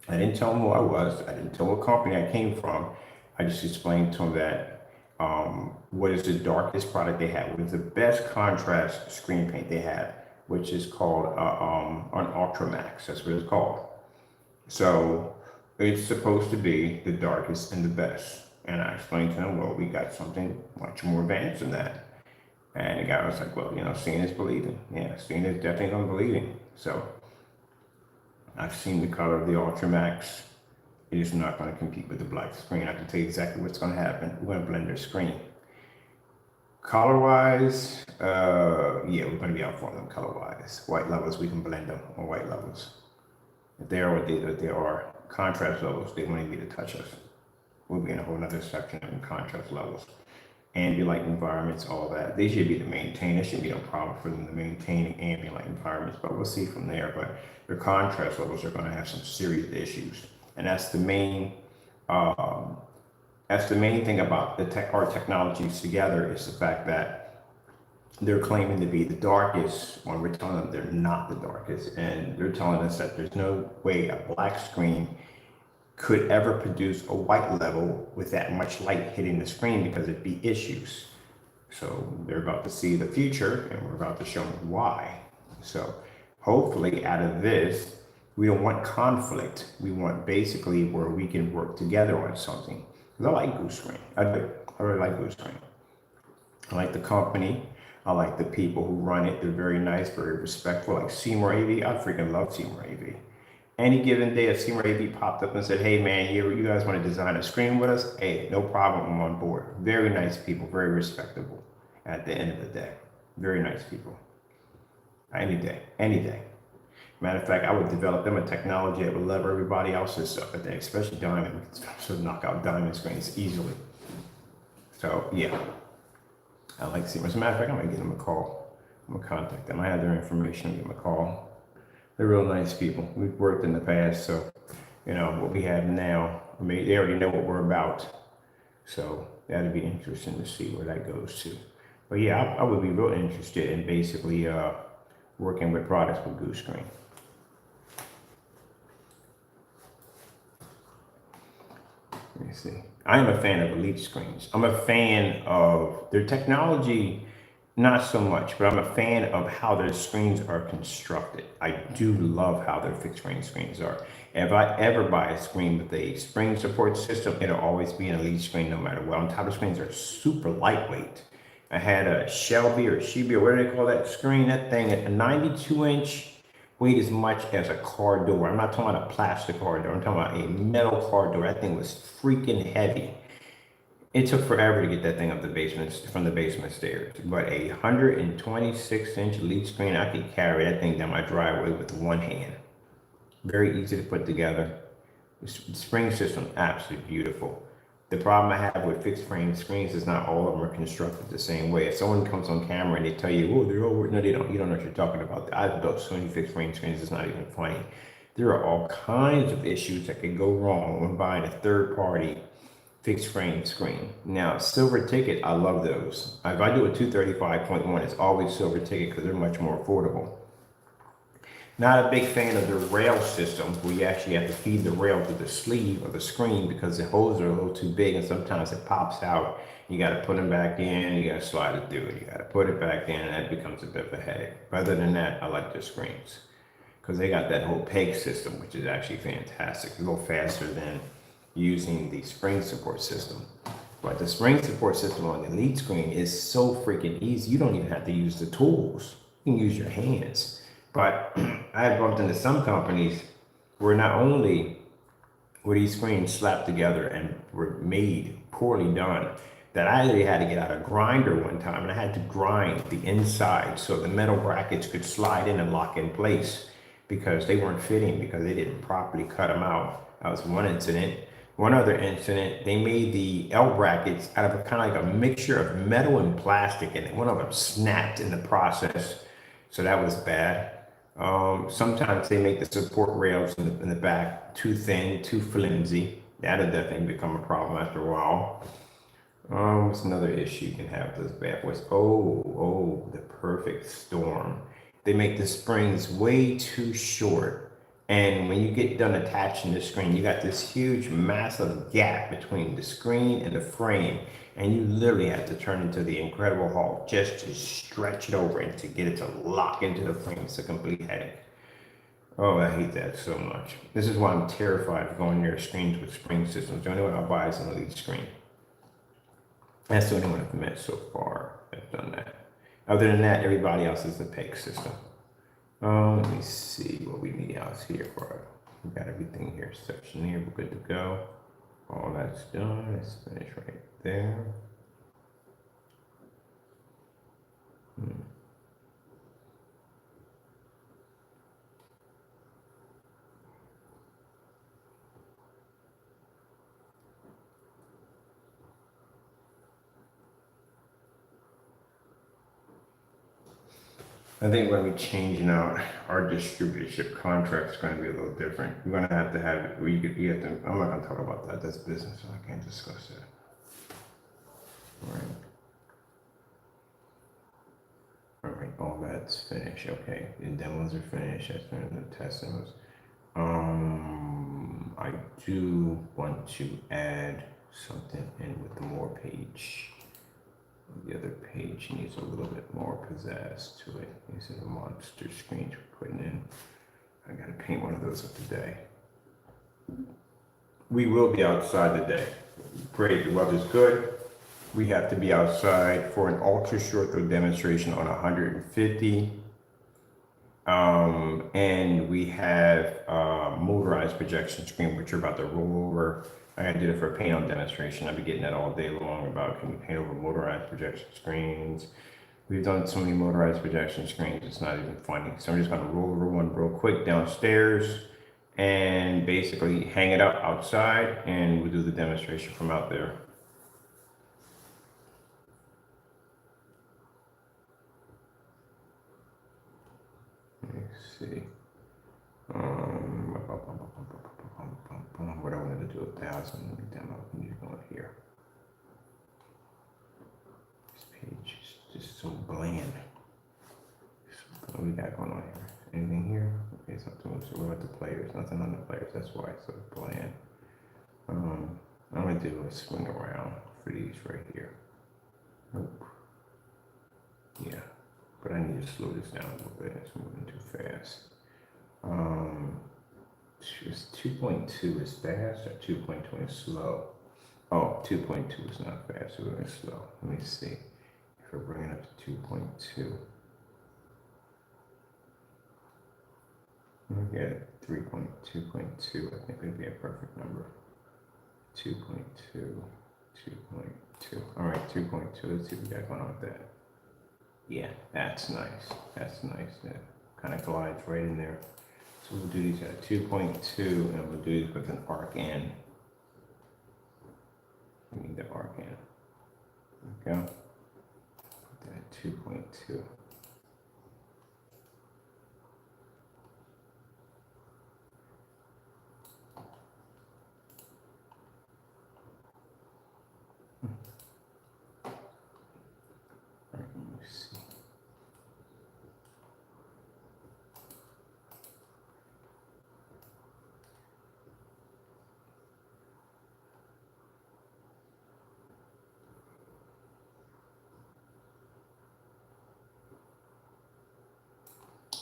I didn't tell him who I was. I didn't tell what company I came from. I just explained to him that what is the darkest product they have, what is the best contrast screen paint they have, which is called an Ultramax. That's what it's called. So it's supposed to be the darkest and the best. And I explained to him, well, we got something much more advanced than that. And the guy was like, well, you know, seeing is believing. Yeah, seeing is definitely unbelieving. So I've seen the color of the Ultramax. It is not going to compete with the black screen. I can tell you exactly what's going to happen. We're going to blend their screen. Color-wise, yeah, we're going to be out for them color-wise. White levels, we can blend them on white levels. If they are what they are, contrast levels, they won't even get to touch us. We'll be in a whole other section of contrast levels. Ambient light environments, all that. They should be to maintain. It shouldn't be no problem for them to maintain ambient light environments, but we'll see from there. But their contrast levels are going to have some serious issues. And that's the main thing about our technologies together is the fact that they're claiming to be the darkest when we're telling them they're not the darkest. And they're telling us that there's no way a black screen could ever produce a white level with that much light hitting the screen because it'd be issues. So they're about to see the future and we're about to show them why. So hopefully out of this, we don't want conflict. We want basically where we can work together on something. Because I like Goose Screen. I do. I really like Goose Screen. I like the company. I like the people who run it. They're very nice, very respectful. Like Seymour AV, I freaking love Seymour AV. Any given day, if Seymour AV popped up and said, hey man, you guys want to design a screen with us? Hey, no problem, I'm on board. Very nice people, very respectable at the end of the day. Very nice people. Any day, any day. Matter of fact, I would develop them a technology that would lever everybody else's stuff at the day, especially diamond. So knock out diamond screens easily. So yeah, I like Seymour. As a matter of fact, I'm gonna give them a call. I'm gonna contact them. I have their information. Give them a call. They're real nice people. We've worked in the past, so you know what we have now. I mean, they already know what we're about. So that'd be interesting to see where that goes to. But yeah, I would be real interested in basically working with products with Goose Screen. Let me see. I am a fan of Elite screens. I'm a fan of their technology, not so much, but I'm a fan of how their screens are constructed. I do love how their fixed screen screens are. If I ever buy a screen with a spring support system, it'll always be an Elite screen no matter what. On top of screens are super lightweight. I had a Shelby or Shibi or what do they call that screen? That thing at a 92-inch weighed as much as a car door. I'm not talking about a plastic car door. I'm talking about a metal car door. That thing was freaking heavy. It took forever to get that thing up the basement, from the basement stairs. But a 126-inch Elite screen, I could carry that thing down my driveway with one hand. Very easy to put together. The spring system, absolutely beautiful. The problem I have with fixed frame screens is not all of them are constructed the same way. If someone comes on camera and they tell you, oh, they're over, no, they don't. You don't know what you're talking about. I've built so many fixed frame screens, it's not even funny. There are all kinds of issues that can go wrong when buying a third party fixed frame screen. Now, silver ticket, I love those. If I do a 235.1, it's always silver ticket because they're much more affordable. Not a big fan of the rail system where you actually have to feed the rail to the sleeve of the screen because the holes are a little too big and sometimes it pops out. You got to put them back in, you got to slide it through it, you got to put it back in, and that becomes a bit of a headache. But other than that, I like the screens because they got that whole peg system, which is actually fantastic. It's a little faster than using the spring support system. But the spring support system on the Elite screen is so freaking easy. You don't even have to use the tools. You can use your hands. But I bumped into some companies where not only were these screens slapped together and were made poorly done, that I literally had to get out a grinder one time and I had to grind the inside so the metal brackets could slide in and lock in place because they weren't fitting because they didn't properly cut them out. That was one incident. One other incident, they made the L brackets out of a kind of like a mixture of metal and plastic, and one of them snapped in the process. So that was bad. Sometimes they make the support rails in the back too thin, too flimsy. That'll definitely become a problem after a while. What's another issue you can have with those bad boys? Oh, the perfect storm. They make the springs way too short. And when you get done attaching the screen, you got this huge, massive gap between the screen and the frame. And you literally have to turn into the Incredible Hulk just to stretch it over and to get it to lock into the frame. It's a complete headache. Oh, I hate that so much. This is why I'm terrified of going near screens with spring systems. The only one I'll buy is an Elite screen. That's the only one I've met so far that's done that. Other than that, everybody else is the PEG system. Let me see what we need out here for. We got everything here, section here, we're good to go. All that's done, let's finish right there. I think when we're changing out our distributorship contract is going to be a little different. We're going to have it where you have to, I'm not going to talk about that. That's business, so I can't discuss that. All right, all that's finished. Okay, the demos are finished. That's been the test demos. I do want to add something in with the more page. The other page needs a little bit more pizzazz to it. These are the monster screens we're putting in. I gotta paint one of those up today. We will be outside today. Great, the weather's good. We have to be outside for an ultra short throw demonstration on 150. And we have motorized projection screen, which are about to roll over. I did it for a paint on demonstration. I'll be getting that all day long about can we paint over motorized projection screens. We've done so many motorized projection screens, it's not even funny. So I'm just gonna roll over one real quick downstairs and basically hang it up outside and we'll do the demonstration from out there. Let's see. What I wanted to do 1,000 demo. Let me go here. This page is just so bland. So What we got going on here? Anything here? Okay, something. So what about the players? Nothing on the players. That's why it's so bland. I'm gonna do a swing around for these right here. Nope. Yeah, but I need to slow this down a little bit. It's moving too fast. It's 2.2 is fast or 2.2 is slow? Oh, 2.2 is not fast, so it's slow. Let me see. If we're bringing up to 2.2. We get 3.2.2. I think would be a perfect number. 2.2, 2.2. All right, 2.2. Let's see what we got going on with that. Yeah, that's nice. That's nice. That kind of glides right in there. So we'll do these at 2.2, and we'll do these with an arc in. We need the arc in. There we go. Put that at 2.2. All right, let me see.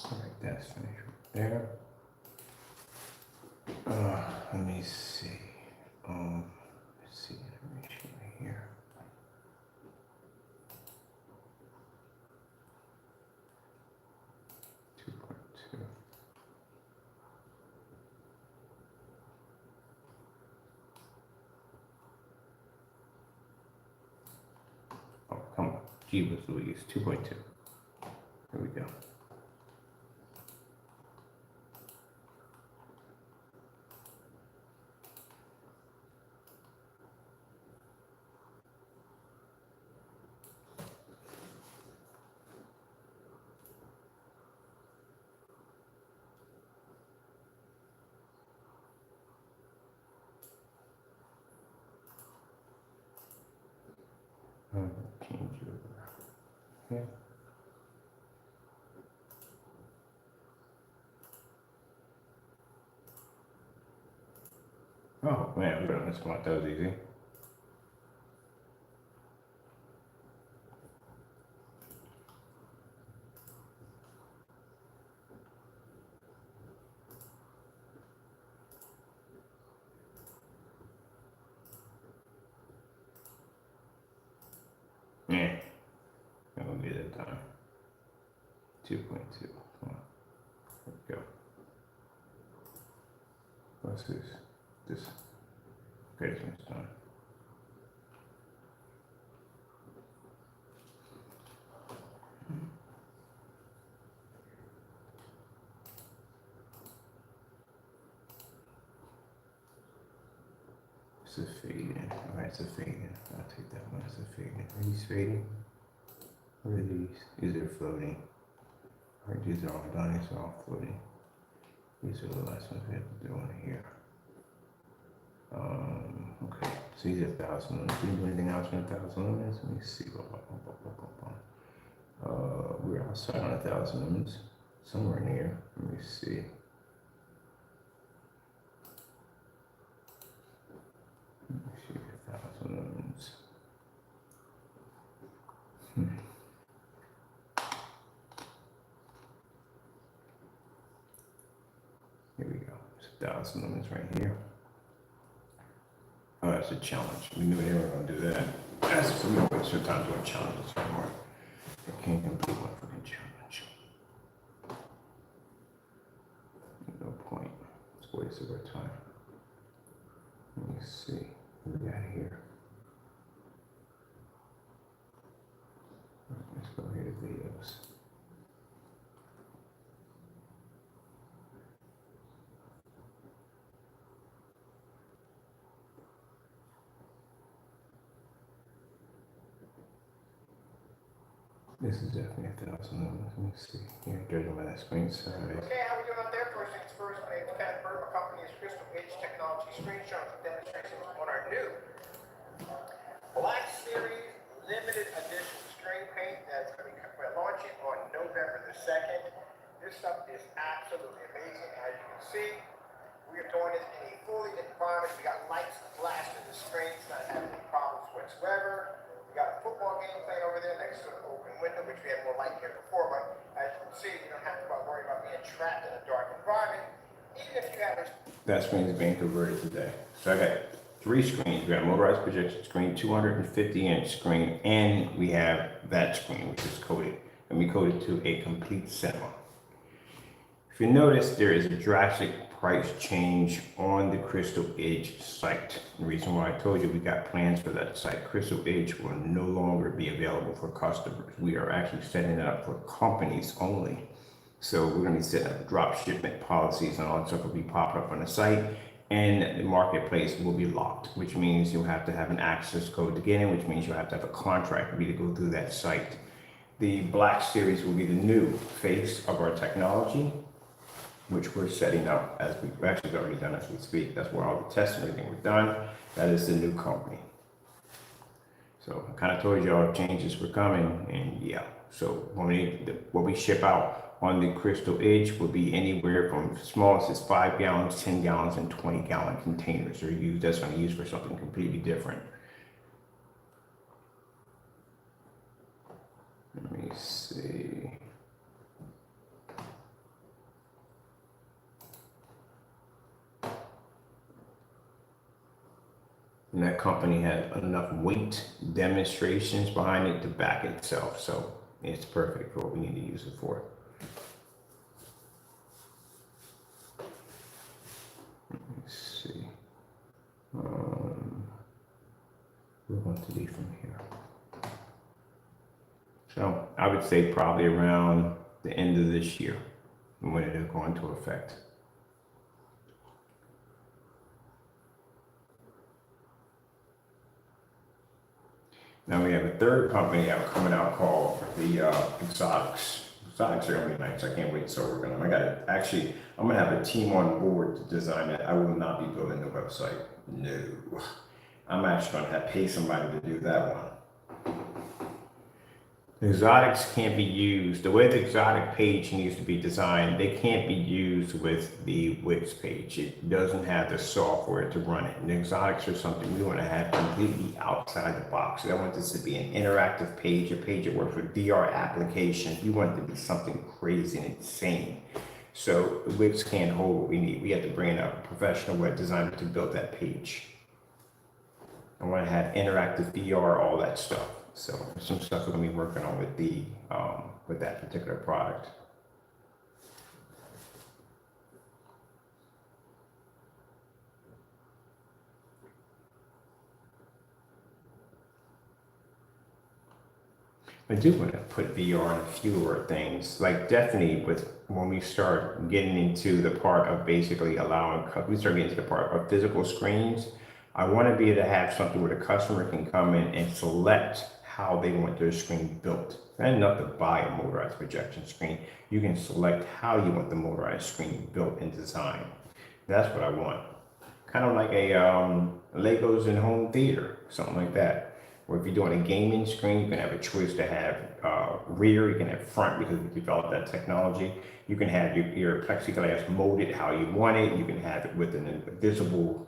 All right, that's finished there. Let me see. Let's see animation right here. Oh, come on. Gee whiz Louise, 2.2. There we go. Change it over here. Oh man, we're gonna spot those easy. Yeah, that will be that time. 2.2. Come on. There we go. What's this? This. Okay, this one's done. It's a fading. Alright, it's a fading. I'll take that one as a fading. Are these fading? What are these? These are floating. Alright, these are all done. These are all floating. These are the last ones we have to do on here. Okay, so these are 1,000 lumens. Can you do anything else in 1,000 lumens? Let me see. We're outside on 1,000 lumens. Somewhere in here. Let me see. Let me see 1,000 lumens. Here we go. It's 1,000 lumens right here. Oh, that's a challenge. We knew they were going to do that. That's we don't waste our time doing challenges anymore. I can't complete one freaking challenge. No point. It's a waste of our time. Let me see. What we got here? Let's go here to videos. This is definitely 1,000 lumens. Let me see. Here, judging by that screen size. Okay, how we doing out there? First things first, my name is Ken Burke. My company is Crystal Edge Technology. Screen showing some demonstrations on our new Black Series limited edition screen paint that's going to be launching on November the 2nd. This stuff is absolutely amazing. As you can see, we are doing this in a fully lit environment. We got lights blasting the screens, not having any problems whatsoever. We got a football game playing over there next to an open window, which we had more light here before, but as you can see, you don't have to worry about being trapped in a dark environment. Even if you have a... That screen is being converted today. So I got 3 screens. We got a motorized projection screen, 250-inch screen, and we have that screen, which is coded. And we coded to a complete cinema. If you notice, there is a drastic price change on the Crystal Edge site. The reason why I told you we got plans for that site, Crystal Edge will no longer be available for customers. We are actually setting it up for companies only. So we're going to be setting up drop shipment policies and all that stuff will be popping up on the site, and the marketplace will be locked, which means you'll have to have an access code to get in, which means you'll have to have a contract for me to go through that site. The Black Series will be the new face of our technology, which we're setting up as we've actually already done as we speak. That's where all the tests and everything was done. That is the new company. So I kind of told you all changes were coming, and yeah. So what we ship out on the Crystal Edge will be anywhere from smallest as 5 gallons, 10 gallons, and 20-gallon containers are used. That's going to be used for something completely different. Let me see. And that company has enough weight demonstrations behind it to back itself. So it's perfect for what we need to use it for. Let's see. We're going to leave from here. So I would say probably around the end of this year when it'll go into effect. Now we have a third company out coming out called the Exotics. Exotics are gonna be nice. I can't wait to start working on them. I'm gonna have a team on board to design it. I will not be building the website. No. I'm actually gonna pay somebody to do that one. Exotics can't be used, the way the exotic page needs to be designed, they can't be used with the Wix page. It doesn't have the software to run it. And exotics are something we want to have completely outside the box. I want this to be an interactive page, a page that works with DR applications. We want it to be something crazy and insane. So Wix can't hold what we need. We have to bring in a professional web designer to build that page. I want to have interactive VR, all that stuff. So some stuff we're gonna be working on with that particular product. I do want to put VR in a few more things, like definitely when we start getting into the part of basically we start getting to the part of physical screens. I want to be able to have something where the customer can come in and select how they want their screen built. Not enough to buy a motorized projection screen. You can select how you want the motorized screen built and designed. That's what I want. Kind of like a Legos in home theater, something like that. Or if you're doing a gaming screen, you can have a choice to have rear, you can have front because we developed that technology. You can have your plexiglass molded how you want it. You can have it with an invisible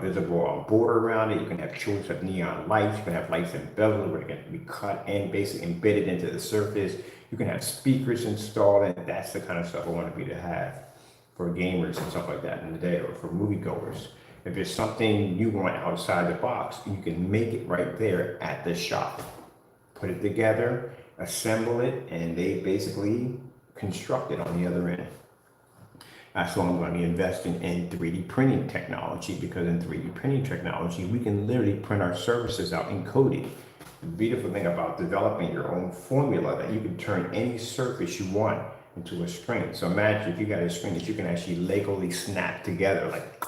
visible border around it. You can have choice of neon lights. You can have lights embedded where they can be cut and basically embedded into the surface. You can have speakers installed, and that's the kind of stuff I want to have for gamers and stuff like that in the day, or for moviegoers. If there's something you want outside the box, you can make it right there at the shop. Put it together, assemble it, and they basically construct it on the other end. That's why I'm going to be investing in 3D printing technology, because in 3D printing technology, we can literally print our services out encoded. The beautiful thing about developing your own formula that you can turn any surface you want into a screen. So imagine if you got a screen that you can actually legally snap together, like,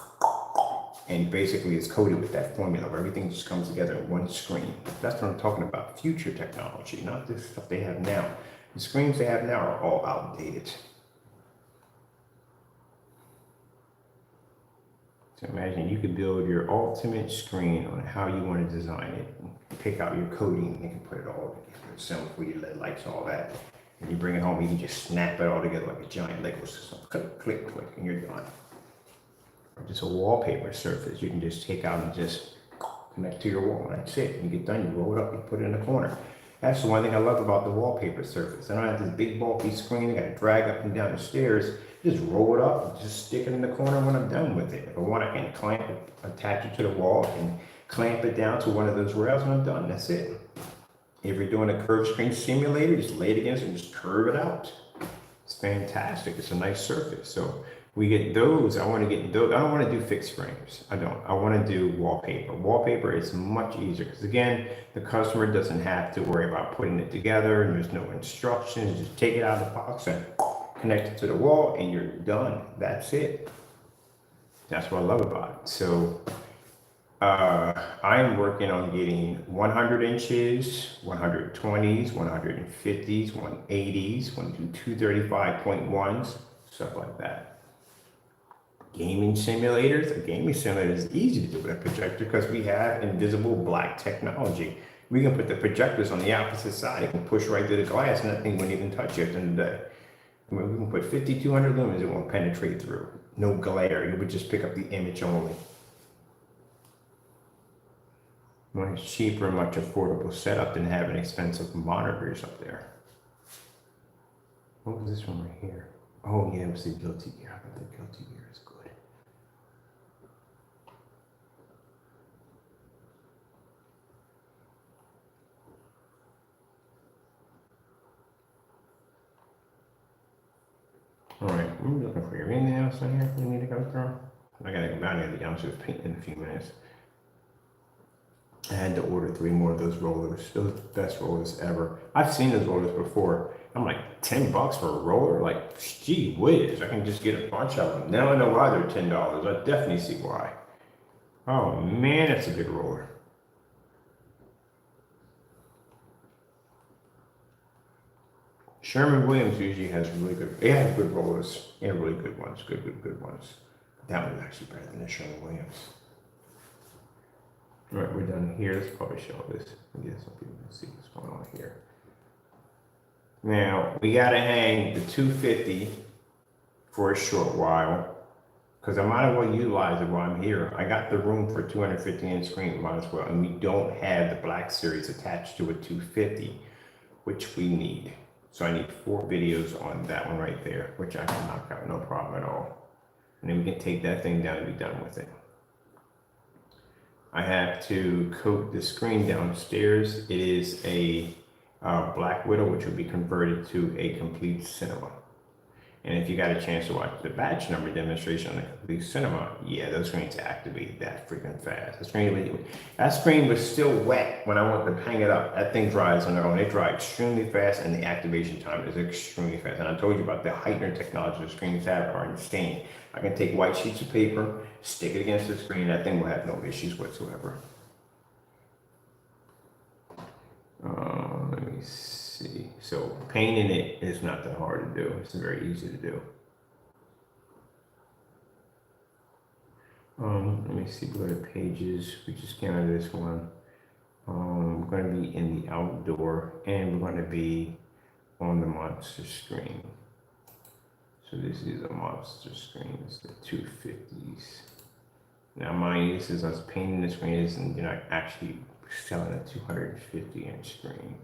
and basically it's coded with that formula where everything just comes together in one screen. That's what I'm talking about, future technology, not this stuff they have now. The screens they have now are all outdated. So imagine you could build your ultimate screen on how you want to design it. Pick out your coding, you can put it all together, assemble for your LED lights, all that. And you bring it home, you can just snap it all together like a giant Lego system. Click, click, click, and you're done. Or just a wallpaper surface, you can just take out and just connect to your wall. That's it. When you get done, you roll it up, you put it in the corner. That's the one thing I love about the wallpaper surface. I don't have this big bulky screen. I got to drag up and down the stairs. Just roll it up and just stick it in the corner when I'm done with it. If I want, I can clamp it, attach it to the wall, and clamp it down to one of those rails, and I'm done. That's it. If you're doing a curved screen simulator, just lay it against it and just curve it out. It's fantastic. It's a nice surface. So we get those. I want to get those. I don't want to do fixed frames. I don't. I want to do wallpaper. Wallpaper is much easier because, again, the customer doesn't have to worry about putting it together, and there's no instructions. Just take it out of the box and connect it to the wall, and you're done. That's it. That's what I love about it. So I'm working on getting 100 inches, 120s, 150s, 180s, want to do 235.1s, stuff like that. Gaming simulators. A gaming simulator is easy to do with a projector because we have invisible black technology. We can put the projectors on the opposite side. It can push right through the glass and that thing wouldn't even touch you at the end of the day. I mean, we can put 5,200 lumens, it won't penetrate through. No glare, it would just pick up the image only. Much cheaper, much affordable setup than having expensive monitors up there. What was this one right here? Oh yeah, it was the Guilty Gear. I thought the Guilty Gear is good. All right, I'm looking for anything else on here we need to go through. I gotta go down there to the youngsters paint in a few minutes. I had to order 3 more of those rollers. Those are the best rollers ever. I've seen those rollers before. I'm like, $10 for a roller? Like, gee whiz, I can just get a bunch of them. Now I know why they're $10. I definitely see why. Oh man, that's a good roller. Sherwin-Williams usually has really good, they have good rollers. Yeah, really good ones, good ones. That one's actually better than the Sherwin-Williams. All right, we're done here. Let's probably show this. I guess some people can see what's going on here. Now, we gotta hang the 250 for a short while, because I might as well utilize it while I'm here. I got the room for 250-inch screen, might as well, and we don't have the Black Series attached to a 250, which we need. So I need 4 videos on that one right there, which I can knock out, no problem at all. And then we can take that thing down and be done with it. I have to coat the screen downstairs. It is a Black Widow, which will be converted to a complete cinema. And if you got a chance to watch the batch number demonstration on the complete cinema, yeah, those screens activate that freaking fast. That screen was still wet when I went to hang it up. That thing dries on their own. It dries extremely fast, and the activation time is extremely fast. And I told you about the heightener technology the screens have are insane. I can take white sheets of paper, stick it against the screen, that thing will have no issues whatsoever. Let me see. So painting it is not that hard to do. It's very easy to do. Let me see, go to pages. We just came out of this one. We're going to be in the outdoor, and we're going to be on the monster screen. So this is a monster screen. It's the 250s. Now, mind you, this is us painting the screen, and you're not actually selling a 250-inch screen.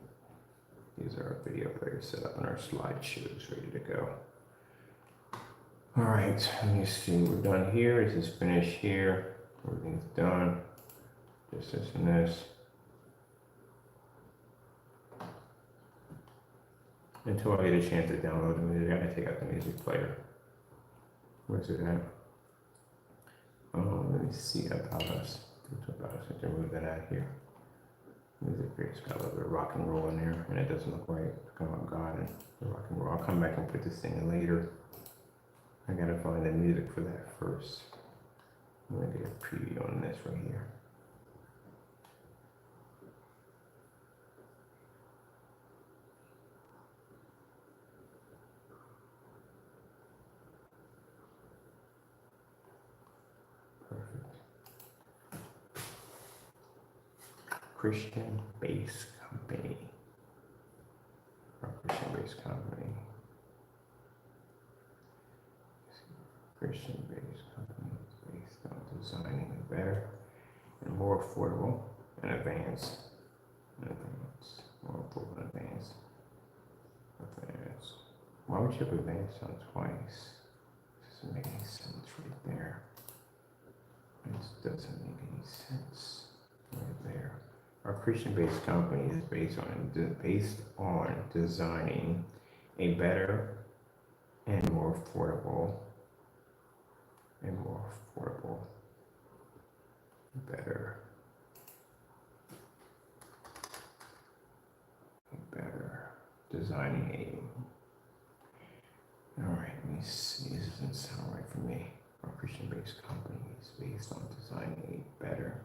These are our video players set up and our slideshows ready to go. All right, let me see. We're done here. This is finished here. Everything's done. This and this. Until I get a chance to download the music, I gotta take out the music player. Where's it at? Let me see about us. I can move that out here. Music player, it's got a little bit of rock and roll in there, and it doesn't look right. Oh God, and the rock and roll. I'll come back and put this thing in later. I gotta find the music for that first. I'm gonna get a preview on this right here. Christian Bass Company. Christian Christian-based company. Christian-based company based on designing a better and more affordable and advanced. More affordable and advanced. Why would you have advanced on twice? Doesn't make any sense right there. This doesn't make any sense right there. Our Christian-based company is based on designing a better and more affordable better designing all right, let me see, this doesn't sound right for me. Our Christian-based company is based on designing a better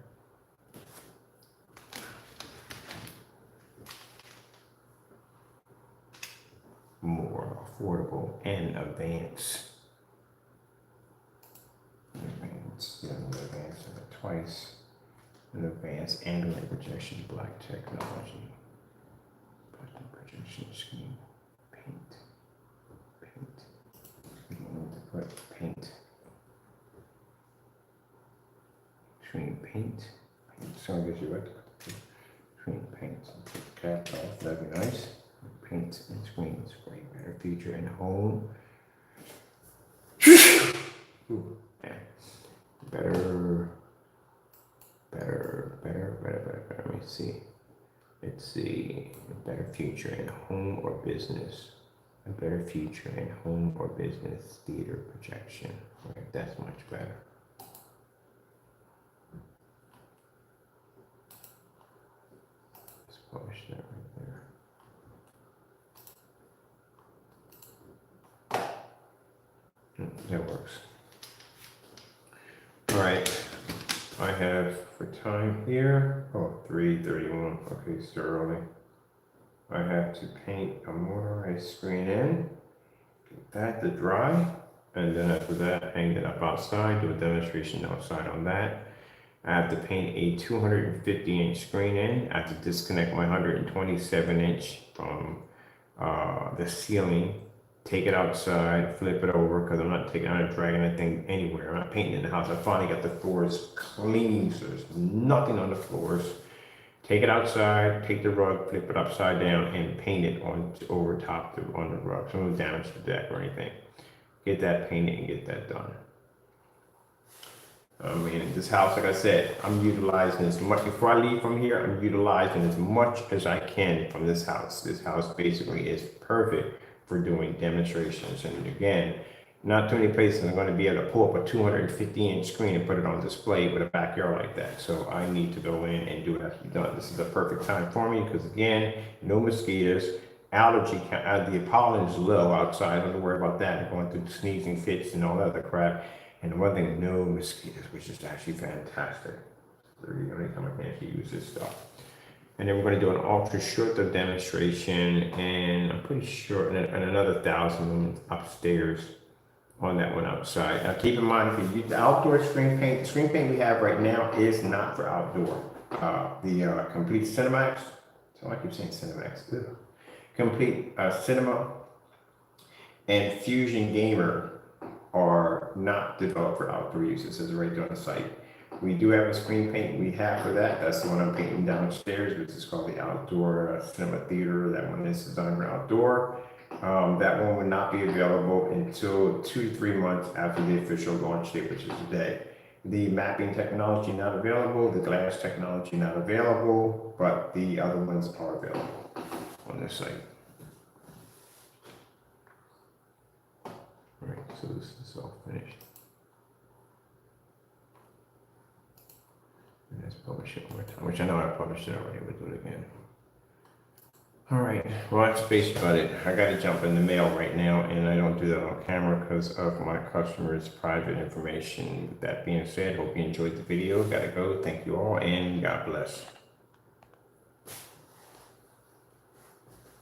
more affordable and advanced. Advanced twice. An advanced angular projection black technology. Button projection screen. Paint. We need to put paint. Screen paint. So I guess you have to put screen paint. Put the cap off, that'd be nice. Paint and screens for a better future and home. Ooh, yeah. Better. Let me see. Let's see. A better future in home or business. A better future in home or business theater projection. Right, that's much better. Let's publish that right there. That works. All right. I have for time here, 3:31, okay, still early. I have to paint a motorized screen in, get that to dry, and then after that, hang it up outside, do a demonstration outside on that. I have to paint a 250-inch screen in. I have to disconnect my 127-inch from the ceiling, take it outside, flip it over, because I'm not dragging that thing anywhere. I'm not painting in the house. I finally got the floors clean, so there's nothing on the floors. Take it outside, take the rug, flip it upside down, and paint it on the rug. So no damage to the deck or anything. Get that painted and get that done. I mean, this house, like I said, I'm utilizing as much, before I leave from here, I'm utilizing as much as I can from this house. This house basically is perfect for doing demonstrations. And again, not too many places are going to be able to pull up a 250-inch screen and put it on display with a backyard like that. So I need to go in and do what has to be done. This is the perfect time for me because again, no mosquitoes, allergy, the pollen is low outside. Don't worry about that. I'm going through sneezing fits and all that other crap. And the one thing, no mosquitoes, which is actually fantastic. So the only time I can actually use this stuff. And then we're going to do an ultra short demonstration, and I'm pretty sure, and another 1,000 lumens upstairs on that one outside. Now keep in mind, if you use the outdoor screen paint, the screen paint we have right now is not for outdoor. The Complete Cinemax, so I keep saying Cinemax, ew. Complete Cinema and Fusion Gamer are not developed for outdoor use. It says right there on the site. We do have a screen paint we have for that. That's the one I'm painting downstairs, which is called the Outdoor Cinema Theater. That one is designed for outdoor. That one would not be available until 2 to 3 months after the official launch date, which is today. The mapping technology not available, the glass technology not available, but the other ones are available on this site. All right, so this is all finished. And let's publish it one more time, which I know I published it already, but do it again. All right, well, that's basically about it. I got to jump in the mail right now, and I don't do that on camera because of my customers' private information. With that being said, hope you enjoyed the video. Got to go. Thank you all, and God bless.